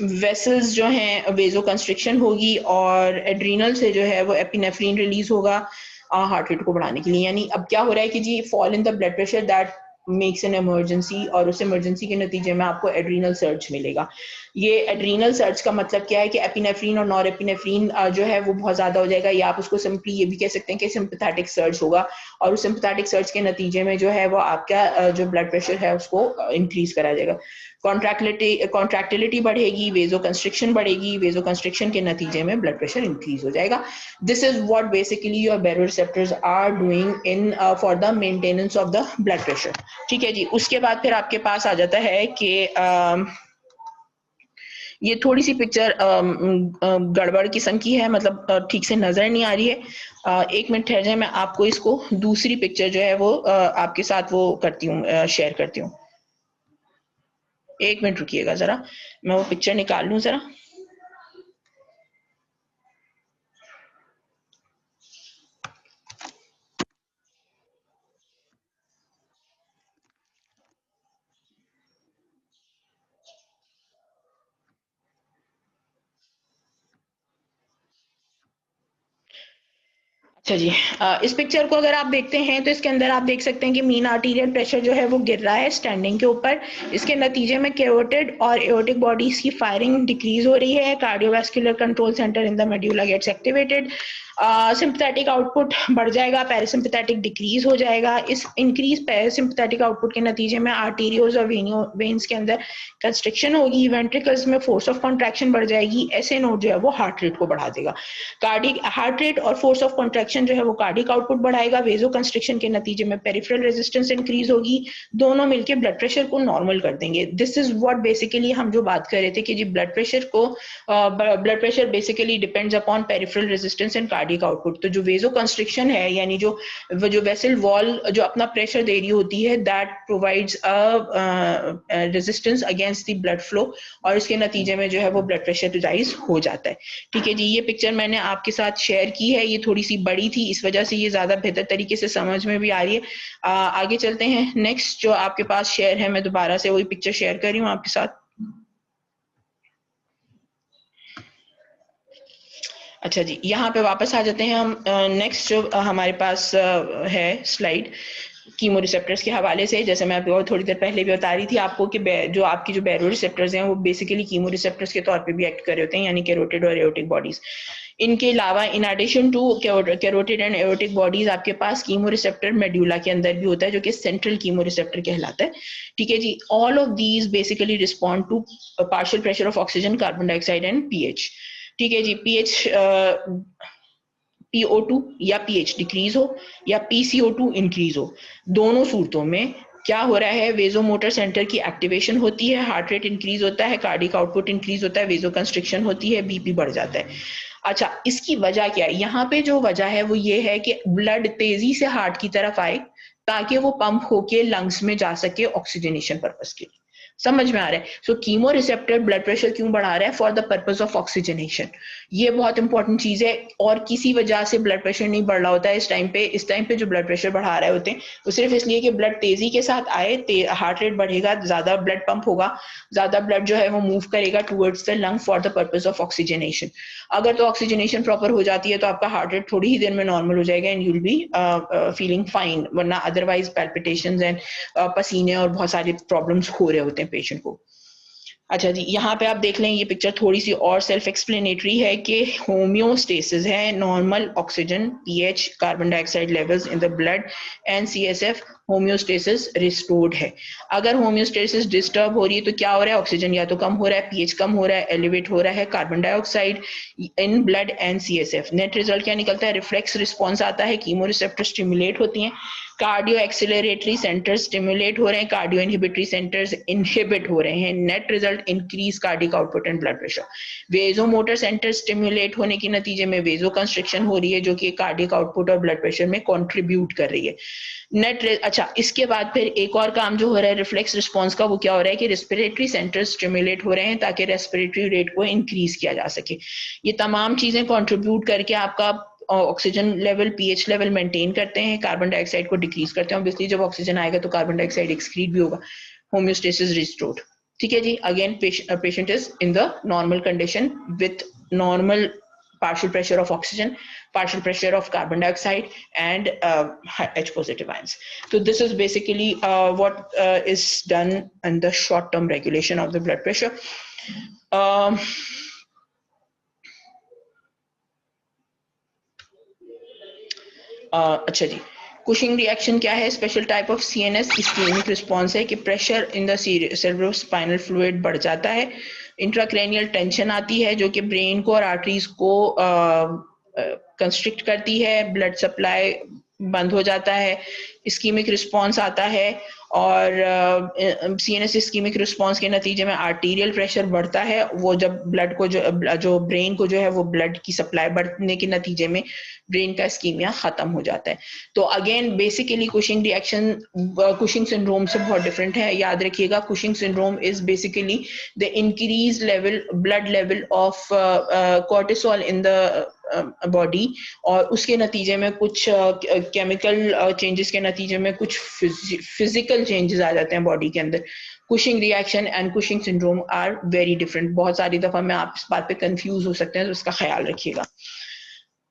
वेसल्स जो हैं वेजो कंस्ट्रिक्शन होगी, और एड्रीनल से जो है वो एपिनेफ्रीन रिलीज होगा हार्ट रेट को बढ़ाने के लिए। यानी अब क्या हो रहा है कि जी fall in the blood pressure that makes an emergency, और उस इमरजेंसी के नतीजे में आपको एड्रीनल सर्ज मिलेगा। ये एड्रीनल सर्ज का मतलब क्या है कि एपिनेफ्रीन और नॉर एपिनेफ्रीन जो है वो बहुत ज्यादा हो जाएगा, या आप उसको सिंपली ये भी कह सकते हैं कि सिंपैथेटिक सर्ज होगा, और उस सिंपैथेटिक सर्ज के नतीजे में जो है वो आपका जो ब्लड प्रेशर है उसको इंक्रीज करा जाएगा। कॉन्ट्रैक्टिलिटी बढ़ेगी, वेजो कंस्ट्रिक्शन बढ़ेगी, वेजो कंस्ट्रिक्शन के नतीजे में ब्लड प्रेशर इंक्रीज हो जाएगा। This is what basically your baroreceptors are doing in for the maintenance of the blood pressure. ठीक है जी। उसके बाद फिर आपके पास आ जाता है कि ये थोड़ी सी पिक्चर गड़बड़ किस्म की है, मतलब ठीक से नजर नहीं आ रही है। एक मिनट ठहर जाए, मैं आपको इसको दूसरी पिक्चर जो है वो आपके साथ वो करती हूँ, शेयर करती हूँ। एक मिनट रुकिएगा जरा, मैं वो पिक्चर निकाल लूं जरा। अच्छा जी, इस पिक्चर को अगर आप देखते हैं तो इसके अंदर आप देख सकते हैं कि मीन आर्टीरियल प्रेशर जो है वो गिर रहा है स्टैंडिंग के ऊपर। इसके नतीजे में कैरोटिड और एओर्टिक बॉडीज की फायरिंग डिक्रीज हो रही है, cardiovascular control centre in the medulla gets activated, sympathetic output बढ़ जाएगा, पैरासिम्पैथेटिक डिक्रीज हो जाएगा। इस इंक्रीज पैरासिम्पैथेटिक आउटपुट के नतीजे में आर्टीरियोज और वेन्स के अंदर कंस्ट्रिक्शन होगी, वेंट्रिकल्स में फोर्स ऑफ कॉन्ट्रैक्शन बढ़ जाएगी, ऐसे नोड जो है वो हार्ट रेट को बढ़ा देगा। कार्डिक हार्ट रेट और फोर्स ऑफ कॉन्ट्रैक्शन जो है वो कार्डिक आउटपुट बढ़ाएगा, वेजो कंस्ट्रिक्शन के नतीजे में पेरिफेरल रेजिस्टेंस इंक्रीज होगी, दोनों मिलकर ब्लड प्रेशर को नॉर्मल कर देंगे। दिस इज व्हाट बेसिकली हम जो बात कर रहे थे कि जी blood pressure basically depends upon peripheral resistance and cardiac output. तो जो वेजो कंस्ट्रिक्शन है, यानी जो वेसल वॉल जो अपना प्रेशर दे रही होती है, that provides a resistance against the blood flow, और इसके नतीजे में जो है वो ब्लड प्रेशर राइज हो जाता है। ठीक है जी, ये पिक्चर मैंने आपके साथ शेयर की है, ये थोड़ी सी बड़ी थी, इस वजह से ये ज्यादा बेहतर तरीके से समझ में भी आ रही है। आगे चलते हैं। नेक्स्ट जो आपके पास शेयर है, मैं दोबारा से वही पिक्चर शेयर कर रही हूँ आपके साथ। अच्छा जी, यहाँ पे वापस आ जाते हैं हम। नेक्स्ट जो हमारे पास है स्लाइड कीमो रिसेप्टर्स के हवाले से, जैसे मैं अभी और थोड़ी देर पहले भी बता रही थी आपको कि जो आपकी जो बैरो रिसेप्टर्स हैं वो बेसिकली कीमो रिसेप्टर्स के तौर पे भी एक्ट कर रहे होते हैं, यानी कैरोटिड और एओर्टिक बॉडीज। इनके अलावा in addition to carotid and aortic bodies आपके पास कीमो रिसेप्टर मेड्यूला के अंदर भी होता है, जो कि सेंट्रल कीमो रिसेप्टर कहलाता है। ठीक है जी, all of these basically respond to partial pressure of oxygen, carbon dioxide and pH. ठीक है जी, पीएच PO2 या पीएच डिक्रीज हो या PCO2 इंक्रीज हो, दोनों सूरतों में क्या हो रहा है, वेजो मोटर सेंटर की एक्टिवेशन होती है, हार्ट रेट इंक्रीज होता है, कार्डिक आउटपुट इंक्रीज होता है, वेजो कंस्ट्रिक्शन होती है, बीपी बढ़ जाता है। अच्छा, इसकी वजह क्या है? यहाँ पे जो वजह है वो ये है कि ब्लड तेजी से हार्ट की तरफ आए ताकि वो पंप होके लंग्स में जा सके ऑक्सीजनेशन पर्पस के लिए। समझ में आ रहा है? सो कीमो रिसेप्टर ब्लड प्रेशर क्यों बढ़ा रहा है? For the purpose of oxygenation. ये बहुत इंपॉर्टेंट चीज है, और किसी वजह से ब्लड प्रेशर नहीं बढ़ रहा होता है इस टाइम पे। इस टाइम पे जो ब्लड प्रेशर बढ़ा रहे होते हैं वो सिर्फ इसलिए कि ब्लड तेजी के साथ आए, हार्ट रेट बढ़ेगा, ज्यादा ब्लड पंप होगा, ज्यादा ब्लड जो है वो मूव करेगा towards the lung for the purpose of oxygenation. अगर तो ऑक्सीजनेशन प्रॉपर हो जाती है तो आपका हार्ट रेट थोड़ी ही देर में नॉर्मल हो जाएगा and you will be feeling fine, वरना अदरवाइज पैल्पिटेशंस एंड पसीने और बहुत सारे प्रॉब्लम्स हो रहे होते हैं पेशेंट को। अच्छा जी, यहाँ पे आप देख लें, ये पिक्चर थोड़ी सी और सेल्फ एक्सप्लेनेटरी है कि होम्योस्टेसिस है, normal oxygen, pH, carbon dioxide levels in the blood and CSF homeostasis restored है। अगर होम्योस्टेसिस डिस्टर्ब हो रही है तो क्या हो रहा है? ऑक्सीजन या तो कम हो रहा है, पीएच कम हो रहा है, एलिवेट हो रहा है carbon dioxide in blood and CSF. Net result क्या निकलता है? रिफ्लेक्स रिस्पॉन्स आता है, कीमो रिसेप्टर स्टिमुलेट होती हैं, कार्डियो एक्सिलरेटरी सेंटर्स स्टिमुलेट हो रहे हैं, कार्डियो इनहिबिटरी सेंटर्स इनहिबिट हो रहे हैं। Net result increase cardiac output and blood pressure. Vasomotor centre stimulate होने के नतीजे में वेजो कंस्ट्रिक्शन हो रही है जो कि कार्डिक आउटपुट और ब्लड प्रेशर में कंट्रीब्यूट कर रही है। अच्छा, इसके बाद फिर एक और काम जो हो रहा है रिफ्लेक्स रिस्पॉन्स का, वो क्या हो रहा है कि रेस्पिरेटरी सेंटर स्टिमुलेट हो रहे हैं ताकि रेस्पिरेटरी रेट को इंक्रीज किया जा सके। ये तमाम चीजें कंट्रीब्यूट करके आपका oxygen level, pH level maintain करते हैं, कार्बन डाइऑक्साइड को डिक्रीज करते हैं। ऑब्वियसली जब ऑक्सीजन आएगा तो कार्बन डाइऑक्साइड एक्सक्रीट भी होगा, होम्योस्टेसिस रिस्टोर्ड। ठीक है जी, again patient is in the normal condition with normal partial pressure of oxygen, partial pressure of carbon dioxide, and H positive ions. So this is basically what is done in the short term regulation of the blood pressure. अच्छा जी, Cushing reaction क्या है? Special type of CNS ischaemic response है कि pressure in the cerebrospinal fluid बढ़ जाता है, intracranial tension आती है जो कि ब्रेन को और आर्टरीज को कंस्ट्रिक्ट करती है, ब्लड सप्लाई बंद हो जाता है, इस्कीमिक रिस्पॉन्स आता है, और सीएनएस इस्कीमिक रिस्पॉन्स के नतीजे में आर्टीरियल प्रेशर बढ़ता है। वो जब ब्लड को जो ब्रेन को जो है वो ब्लड की सप्लाई बढ़ने के नतीजे में ब्रेन का इस्कीमिया खत्म हो जाता है। तो again basically Cushing reaction Cushing syndrome से बहुत डिफरेंट है। याद रखिएगा, Cushing syndrome is basically the increase level blood level of cortisol in the body, और उसके नतीजे में कुछ केमिकल चेंजेस के नतीजे में कुछ फिजिकल चेंजेस आ जाते हैं बॉडी के अंदर। Cushing reaction and Cushing syndrome are very different. बहुत सारी दफा में आप इस बात पे कंफ्यूज हो सकते हैं, तो उसका ख्याल रखिएगा।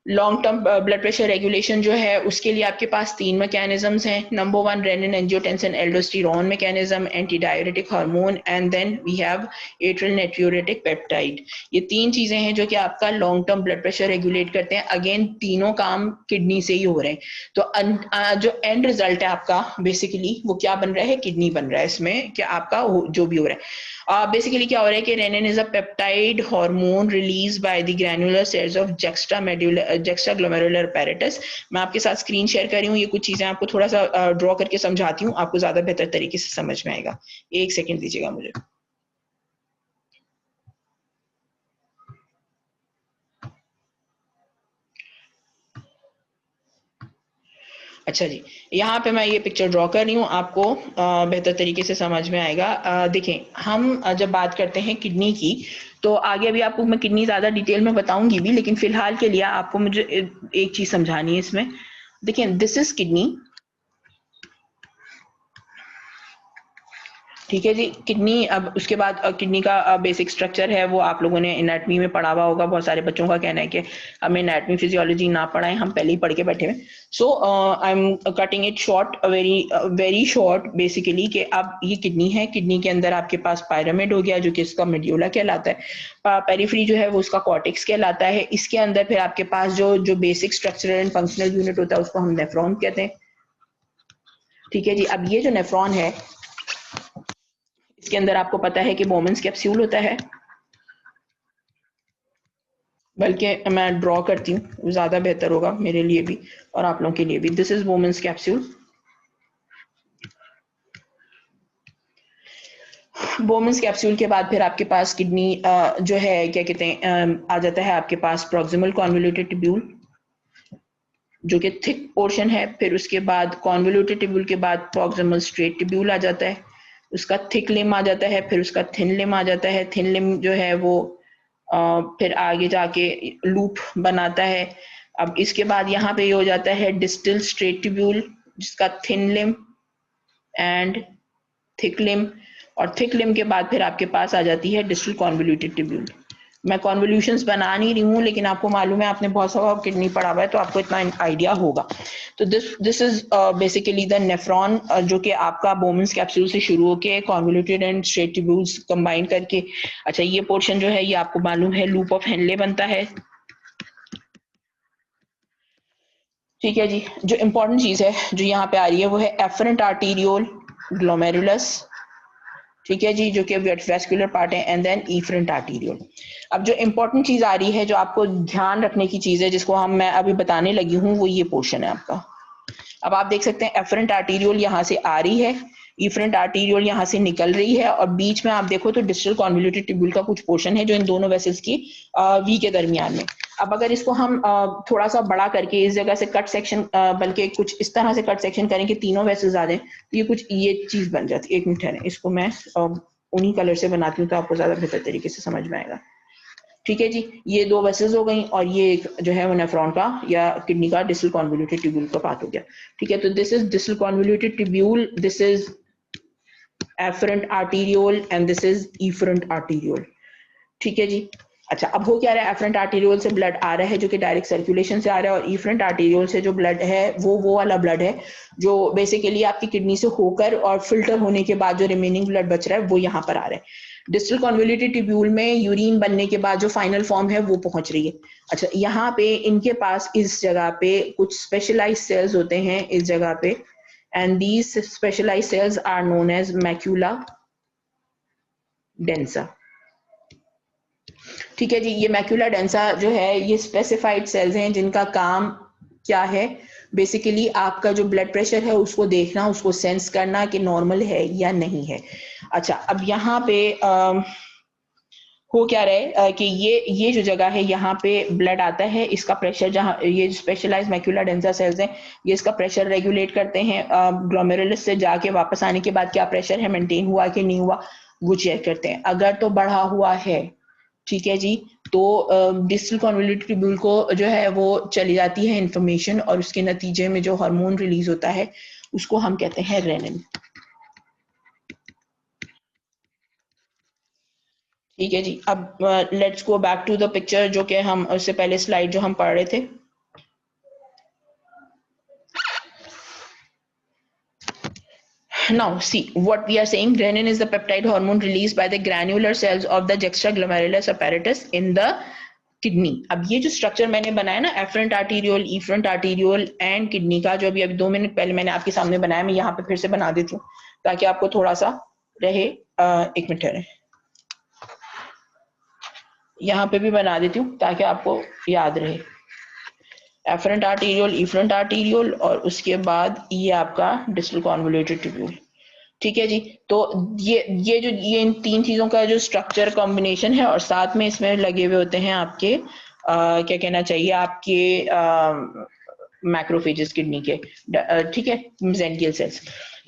Long term blood pressure regulation जो है उसके लिए आपके पास 3 मैकेनिज्म्स हैं। Number 1 renin angiotensin aldosterone mechanism, anti diuretic hormone, and then we have atrial natriuretic peptide. ये 3 चीजें हैं जो कि आपका long term blood pressure regulate करते हैं। अगेन तीनों काम किडनी से ही हो रहे हैं। तो जो एंड रिजल्ट है आपका बेसिकली वो क्या बन रहा है? किडनी बन रहा है इसमें, कि आपका जो भी हो रहा है। बेसिकली क्या हो रहा है कि renin is a peptide hormone release by the granular cells of juxtaglomerular apparatus। मैं आपके साथ स्क्रीन शेयर कर रही हूँ, ये कुछ चीजें आपको थोड़ा सा ड्रॉ करके समझाती हूँ, आपको ज्यादा बेहतर तरीके से समझ में आएगा। एक सेकंड दीजिएगा मुझे। अच्छा जी, यहाँ पे मैं ये पिक्चर ड्रॉ कर रही हूँ, आपको बेहतर तरीके से समझ में आएगा। देखें, हम जब बात करते हैं किडनी की, तो आगे अभी आपको मैं किडनी ज्यादा डिटेल में बताऊंगी भी, लेकिन फिलहाल के लिए आपको मुझे एक चीज समझानी है इसमें। देखिए, दिस इज किडनी, ठीक है जी। किडनी, अब उसके बाद किडनी का बेसिक स्ट्रक्चर है वो आप लोगों ने एनाटमी में पढ़ा हुआ होगा। बहुत सारे बच्चों का कहना है कि हमें एनाटमी फिजियोलॉजी ना पढ़ाएं, हम पहले ही पढ़ के बैठे हुए। So I am cutting it short, very short basically, कि अब ये किडनी है। किडनी के अंदर आपके पास पायरामिड हो गया जो कि इसका मेड्यूला कहलाता है, पेरिफेरी जो है वो उसका कॉर्टेक्स कहलाता है। इसके अंदर फिर आपके पास जो basic structural and functional unit होता है उसको हम नेफ्रॉन कहते हैं। ठीक है जी, अब ये जो नेफ्रॉन है इसके अंदर आपको पता है कि बोमेंस कैप्सूल होता है, बल्कि मैं ड्रॉ करती हूँ, ज्यादा बेहतर होगा मेरे लिए भी और आप लोगों के लिए भी। This is बोमेंस capsule. बोमेंस कैप्सूल के बाद फिर आपके पास किडनी जो है क्या कहते हैं आ जाता है आपके पास प्रॉक्सिमल कॉन्वोल्यूटेड ट्यूब्यूल जो कि थिक पोर्शन है। फिर उसके बाद कॉन्वोल्यूटेड ट्यूब्यूल के बाद प्रॉक्सिमल स्ट्रेट ट्यूब्यूल आ जाता है, उसका थिक लिम आ जाता है, फिर उसका थिन लिम आ जाता है। थिन लिम जो है वो फिर आगे जाके लूप बनाता है। अब इसके बाद यहाँ पे ये हो जाता है डिस्टल स्ट्रेट ट्यूब्यूल जिसका थिन लिम एंड थिक लिम, और थिक लिम के बाद फिर आपके पास आ जाती है डिस्टल कॉन्वोल्यूटेड ट्यूब्यूल। मैं कॉन्वोल्यूशंस बना नहीं रही हूँ, लेकिन आपको मालूम है, आपने बहुत सारा किडनी पढ़ा हुआ है तो आपको इतना आइडिया होगा। तो this is basically the nephron जो कि आपका बोमेंस कैप्सूल से शुरू होके convoluted and straight tubules combine करके, अच्छा ये पोर्शन जो है ये आपको मालूम है लूप ऑफ हेनले बनता है। ठीक है जी, जो इंपॉर्टेंट चीज है जो यहाँ पे आ रही है वो है एफरेंट आर्टीरियोल ग्लोमेरुलस, ठीक है जी, जो कि वेस्कुलर पार्ट है, एंड देन इफरेंट आर्टीरियोल। अब जो इंपॉर्टेंट चीज आ रही है, जो आपको ध्यान रखने की चीज है, जिसको मैं अभी बताने लगी हूँ, वो ये पोर्शन है आपका। अब आप देख सकते हैं एफरेंट आर्टीरियोल यहाँ से आ रही है, इफरेंट आर्टीरियोल यहाँ से निकल रही है, और बीच में आप देखो तो डिस्टल कॉन्वोल्यूटेड ट्यूब्यूल का कुछ पोर्शन है जो इन दोनों वेसल्स की वी के दरमियान में। अब अगर इसको हम थोड़ा सा बड़ा करके इस जगह से कट सेक्शन, बल्कि कुछ इस तरह से कट सेक्शन करें कि तीनों वेसल्स आ जाए, तो ये कुछ ये चीज बन जाती है। एक मिनट है, इसको मैं उन्हीं कलर से बनाती हूँ तो आपको ज्यादा बेहतर तरीके से समझ में आएगा। ठीक है जी, ये दो वेसल्स हो गई, और ये एक जो है वो नेफ्रॉन का या किडनी का डिस्टल कॉन्वोल्यूटेड ट्यूब्यूल का पार्ट हो गया। ठीक है, तो this is distal convoluted tubule, this is afferent arteriole and this is efferent arteriole. ठीक है जी। अच्छा, अब हो क्या रहा है, एफरेंट आर्टीरियोल से ब्लड आ रहा है जो कि डायरेक्ट सर्कुलेशन से आ रहा है, और इफरेंट आर्टीरियोल से जो ब्लड है वो वाला ब्लड है जो बेसिकली आपकी किडनी से होकर और फिल्टर होने के बाद जो रिमेनिंग ब्लड बच रहा है वो यहाँ पर आ रहा है। डिस्टल कॉन्वोल्यूटेड ट्यूब्यूल में यूरिन बनने के बाद जो फाइनल फॉर्म है वो पहुंच रही है। अच्छा, यहाँ पे इनके पास इस जगह पे कुछ स्पेशलाइज्ड सेल्स होते हैं इस जगह पे, and these specialised cells are known as macula densa. ठीक है जी, ये मैक्यूला डेंसा जो है ये स्पेसिफाइड सेल्स हैं जिनका काम क्या है, बेसिकली आपका जो ब्लड प्रेशर है उसको देखना, उसको सेंस करना कि नॉर्मल है या नहीं है। अच्छा, अब यहाँ पे हो क्या रहे कि ये जो जगह है यहाँ पे ब्लड आता है, इसका प्रेशर, जहाँ ये स्पेशलाइज मैक्यूला डेंसा सेल्स हैं ये इसका प्रेशर रेगुलेट करते हैं, ग्लोमेरुलस से जाके वापस आने के बाद क्या प्रेशर है, मेंटेन हुआ कि नहीं हुआ वो चेक करते हैं। अगर तो बढ़ा हुआ है, ठीक है जी, तो डिस्टल कॉन्वोल्यूटेड ट्यूब्यूल को जो है वो चली जाती है इंफॉर्मेशन, और उसके नतीजे में जो हार्मोन रिलीज होता है उसको हम कहते हैं रेनिन। ठीक है जी, अब let's go back to the picture जो कि हम उससे पहले स्लाइड जो हम पढ़ रहे थे। Now see what we are saying, renin is the peptide hormone released by the granular cells of the juxtaglomerulus apparatus in the kidney. अब ये जो स्ट्रक्चर मैंने बनाया ना, afferent arteriole, efferent arteriole and kidney का, जो अभी 2 मिनट पहले मैंने आपके सामने बनाया, मैं यहाँ पे फिर से बना देती हूँ ताकि आपको थोड़ा सा रहे। एक मिनट रहे, यहाँ पे भी बना देती हूँ ताकि आपको याद रहे। एफरेंट आर्टीरियोल, इफरेंट आर्टीरियोल, और उसके बाद ये आपका डिस्टल कॉन्वोल्यूटेड ट्यूब्यूल। ठीक है जी, तो ये इन तीन चीजों का जो स्ट्रक्चर कॉम्बिनेशन है, और साथ में इसमें लगे हुए होते हैं आपके क्या कहना चाहिए, आपके मैक्रोफेजेस किडनी के, ठीक है, मेसेंकियल सेल्स।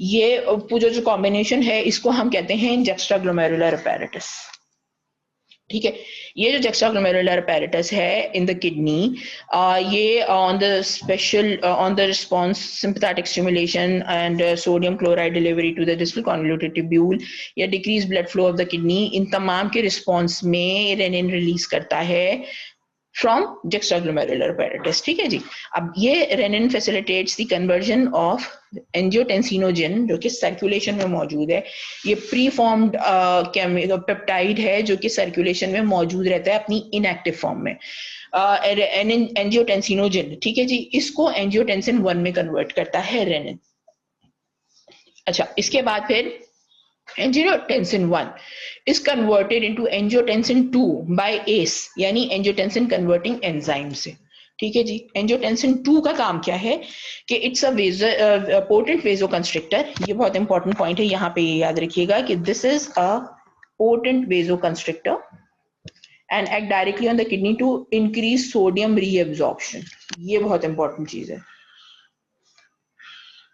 ये पूरा जो कॉम्बिनेशन है इसको हम कहते हैं जुक्स्टाग्लोमेरुलर apparatus। ठीक है, ये जो जुक्स्टाग्लोमेरुलर apparatus है इन द किडनी, ये on the special on the response sympathetic stimulation and sodium chloride delivery to the distal convoluted tubule या decrease blood flow of the kidney, इन तमाम के रिस्पॉन्स में रेनिन रिलीज करता है from juxtaglomerular apparatus। ठीक है जी, अब ये renin facilitates the conversion of angiotensinogen जो कि सर्कुलेशन में मौजूद है। ये प्री फॉर्म्ड पेप्टाइड है जो कि सर्कुलेशन में मौजूद रहता है अपनी इनएक्टिव फॉर्म में, एंजियोटेंसिनोजन। ठीक है जी, इसको एंजियोटेंसिन 1 में कन्वर्ट करता है रेनिन। अच्छा, इसके बाद फिर angiotensin 1 is converted into angiotensin 2 by ACE यानी angiotensin converting enzyme से। ठीक है जी, एंजियोटेंसिन 2 का काम क्या है कि इट्स अ पोटेंट वेजोकंस्ट्रिक्टर। ये बहुत इंपॉर्टेंट पॉइंट है, यहाँ पे ये याद रखिएगा कि this is a potent vasoconstrictor and act directly on the kidney to increase sodium reabsorption. ये बहुत इंपॉर्टेंट चीज है।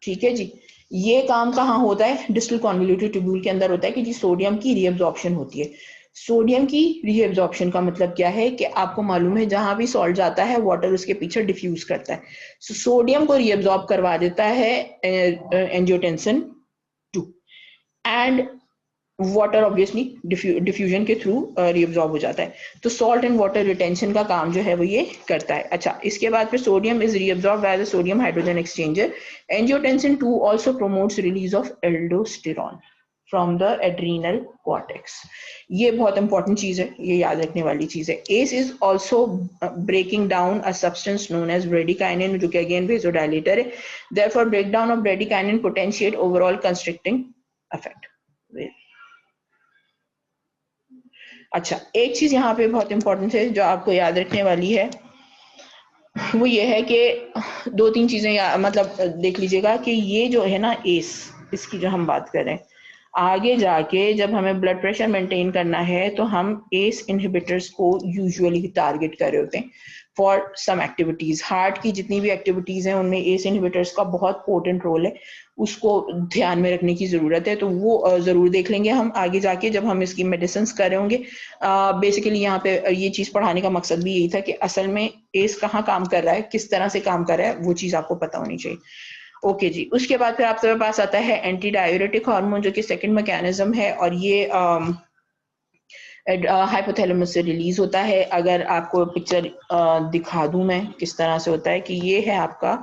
ठीक है जी, ये काम कहाँ होता है, डिस्टल कॉन्वोल्यूटेड ट्यूब्यूल के अंदर होता है कि जी सोडियम की रीअब्जॉर्प्शन होती है। सोडियम की रीअब्जॉर्प्शन का मतलब क्या है कि आपको मालूम है जहां भी सॉल्ट जाता है वाटर उसके पीछे डिफ्यूज करता है, सोडियम को रीअब्जॉर्ब करवा देता है angiotensin 2, and water obviously diffusion के थ्रू रीअब्जॉर्ब हो जाता है। तो सॉल्ट एंड वाटर रिटेंशन का काम जो है वो ये करता है। अच्छा, इसके बाद फिर sodium is reabsorb by the sodium hydrogen exchanger. Angiotensin 2 also promotes release of aldosterone from the adrenal cortex. ये बहुत इंपॉर्टेंट चीज है, ये याद रखने वाली चीज है। ACE is also breaking down a substance known as bradykinin जो कि अगेन वेजोडाइलेटर है। Therefore breakdown of bradykinin potentiate overall constricting effect. अच्छा, एक चीज यहाँ पे बहुत इंपॉर्टेंट है जो आपको याद रखने वाली है, वो ये है कि दो तीन चीजें मतलब देख लीजिएगा कि ये जो है ना एस, इसकी जो हम बात करें, आगे जाके जब हमें ब्लड प्रेशर मेंटेन करना है तो हम एस इनहिबिटर्स को यूजुअली टारगेट कर रहे होते हैं फॉर सम एक्टिविटीज। हार्ट की जितनी भी एक्टिविटीज हैं उनमें एस इनहिबिटर्स का बहुत पोटेंट रोल है, उसको ध्यान में रखने की जरूरत है। तो वो जरूर देख लेंगे हम आगे जाके जब हम इसकी मेडिसिन कर रहे होंगे। बेसिकली यहाँ पे ये चीज पढ़ाने का मकसद भी यही था कि असल में एस कहाँ काम कर रहा है, किस तरह से काम कर रहा है, वो चीज आपको पता होनी चाहिए। ओके जी, उसके बाद फिर आपके पास आता है एंटी डायूरेटिक हार्मोन, जो कि सेकंड मैकेनिज्म है, और ये हाइपोथैलेमस से रिलीज होता है। अगर आपको पिक्चर दिखा दूं मैं किस तरह से होता है, कि ये है आपका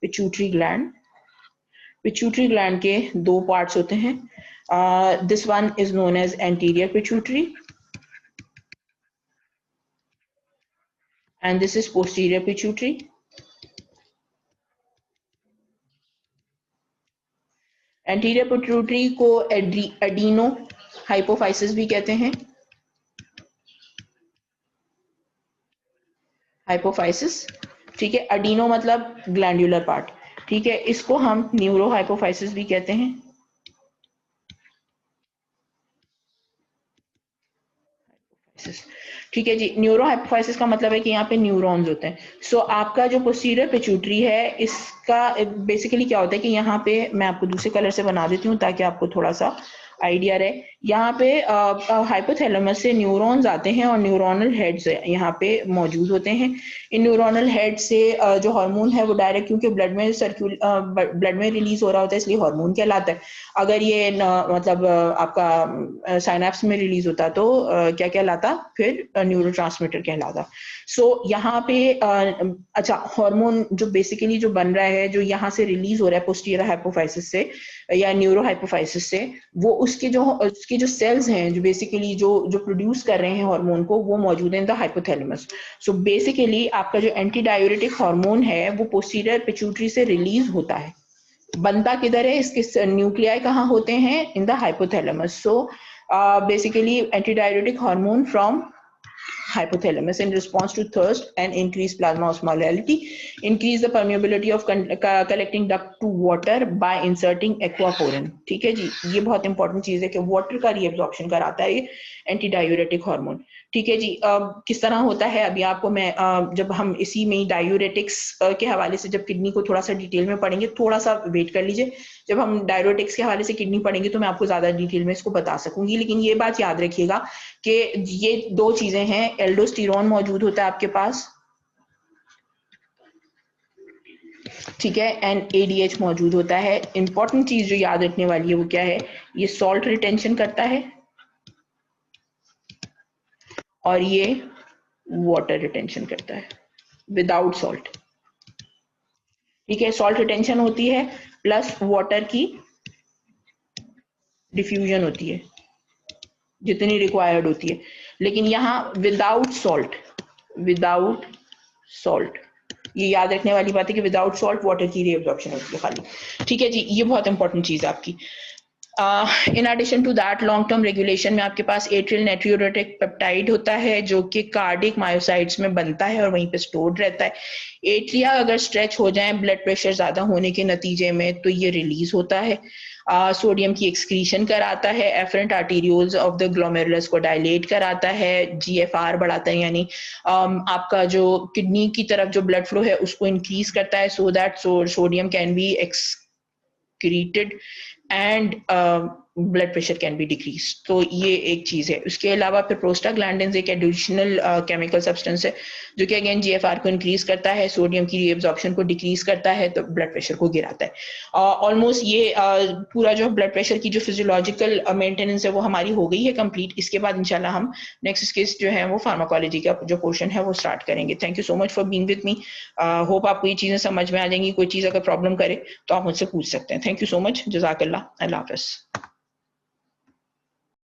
पिट्यूटरी ग्लैंड। पिट्यूटरी ग्लैंड के दो पार्ट्स होते हैं। This one is known as anterior pituitary and this is posterior pituitary. Anterior pituitary को एडिनो हाइपोफाइसिस भी कहते हैं, हाइपोफाइसिस, ठीक है। एडिनो मतलब ग्लैंडुलर पार्ट, ठीक है। इसको हम न्यूरो हाइपोफाइसिस भी कहते हैं। ठीक है जी, न्यूरो हाइपोफाइसिस का मतलब है कि यहाँ पे न्यूरॉन्स होते हैं। सो आपका जो पोस्टीरियर पिट्यूटरी है, इसका बेसिकली क्या होता है कि यहाँ पे मैं आपको दूसरे कलर से बना देती हूँ ताकि आपको थोड़ा सा आइडिया रहे। यहाँ पे हाइपोथैलेमस से न्यूरॉन्स आते हैं और न्यूरोनल हेड्स यहाँ पे मौजूद होते हैं। इन न्यूरोनल हेड से जो हार्मोन है वो डायरेक्ट, क्योंकि ब्लड में रिलीज हो रहा होता है इसलिए हार्मोन कहलाता है। अगर ये मतलब आपका साइनेप्स में रिलीज होता तो क्या कहलाता, फिर न्यूरोट्रांसमीटर कहलाता। सो यहाँ पे अच्छा, हार्मोन जो बेसिकली जो बन रहा है, जो यहाँ से रिलीज हो रहा है पोस्टीरियर हाइपोफाइसिस से या न्यूरो हाइपोफाइसिस से, वो उसके जो सेल्स हैं जो बेसिकली जो प्रोड्यूस कर रहे हैं हार्मोन को, वो मौजूद है in the hypothalamus. So basically आपका जो एंटी डायूरेटिक हार्मोन है वो पोस्टीरियर पिट्यूटरी से रिलीज होता है। बनता किधर है, इसके न्यूक्लियाई कहाँ होते हैं, in the hypothalamus. So basically anti diuretic hormone from hypothalamus in response to thirst and increased plasma osmolality, increase the permeability of collecting duct to water by inserting aquaporin। ठीक है जी, ये बहुत इंपॉर्टेंट चीज है कि वाटर का reabsorption कराता है ये एंटी डायूरेटिक हार्मोन। ठीक है जी, किस तरह होता है अभी आपको मैं जब हम इसी में डायूरेटिक्स के हवाले से जब किडनी को थोड़ा सा डिटेल में पढ़ेंगे, थोड़ा सा वेट कर लीजिए, जब हम डायूरेटिक्स के हवाले से किडनी पढ़ेंगे तो मैं आपको ज्यादा डिटेल में इसको बता सकूंगी। लेकिन ये बात याद रखिएगा कि ये दो चीजें हैं, एल्डोस्टेरोन मौजूद होता है आपके पास, ठीक है, एंड एडीएच मौजूद होता है। इंपॉर्टेंट चीज जो याद रखने वाली है वो क्या है, ये सॉल्ट रिटेंशन करता है और ये वाटर रिटेंशन करता है विदाउट सॉल्ट। ठीक है, सॉल्ट रिटेंशन होती है प्लस वाटर की डिफ्यूजन होती है जितनी रिक्वायर्ड होती है, लेकिन यहाँ विदाउट सॉल्ट, विदाउट सॉल्ट, ये याद रखने वाली बात है कि विदाउट सॉल्ट वाटर की रीअब्जॉर्प्शन होती है खाली। ठीक है जी, ये बहुत इंपॉर्टेंट चीज है आपकी। In addition to that, long term regulation में आपके पास एट्रियल नाइट्रियोरेटिक पेप्टाइड होता है जो कि कार्डिक मायोसाइट्स में बनता है और वहीं पे स्टोर्ड रहता है। एट्रिया अगर स्ट्रेच हो जाए ब्लड प्रेशर ज्यादा होने के नतीजे में तो ये रिलीज होता है। सोडियम की एक्सक्रीशन कराता है, afferent arterioles of the glomerulus को डायलेट कराता है, जीएफआर बढ़ाता है, यानी आपका जो किडनी की तरफ जो ब्लड फ्लो है उसको इंक्रीज करता है so that sodium can be excreted and blood pressure can be decrease. तो ये एक चीज है। उसके अलावा फिर प्रोस्टाग्लैंडिन्स एक एडिशनल केमिकल सब्सटेंस है जो कि अगेन जीएफआर को इंक्रीज करता है, सोडियम की रीअब्जॉर्प्शन को डिक्रीज करता है, तो ब्लड प्रेशर को गिराता है। ऑलमोस्ट ये पूरा जो ब्लड प्रेशर की जो फिजियोलॉजिकल मेंटेनेंस है वो हमारी हो गई है कंप्लीट। इसके बाद इंशाल्लाह हम नेक्स्ट केस जो है वो फार्माकोलॉजी का जो पोर्शन है वो स्टार्ट करेंगे। Thank you so much for being with me. Hope आपको ये चीजें समझ में आ जाएंगी। कोई चीज अगर प्रॉब्लम करे तो आप मुझसे पूछ सकते हैं। थैंक यू सो मच, जज़ाकल्लाह, अल्लाह हाफ़िज़।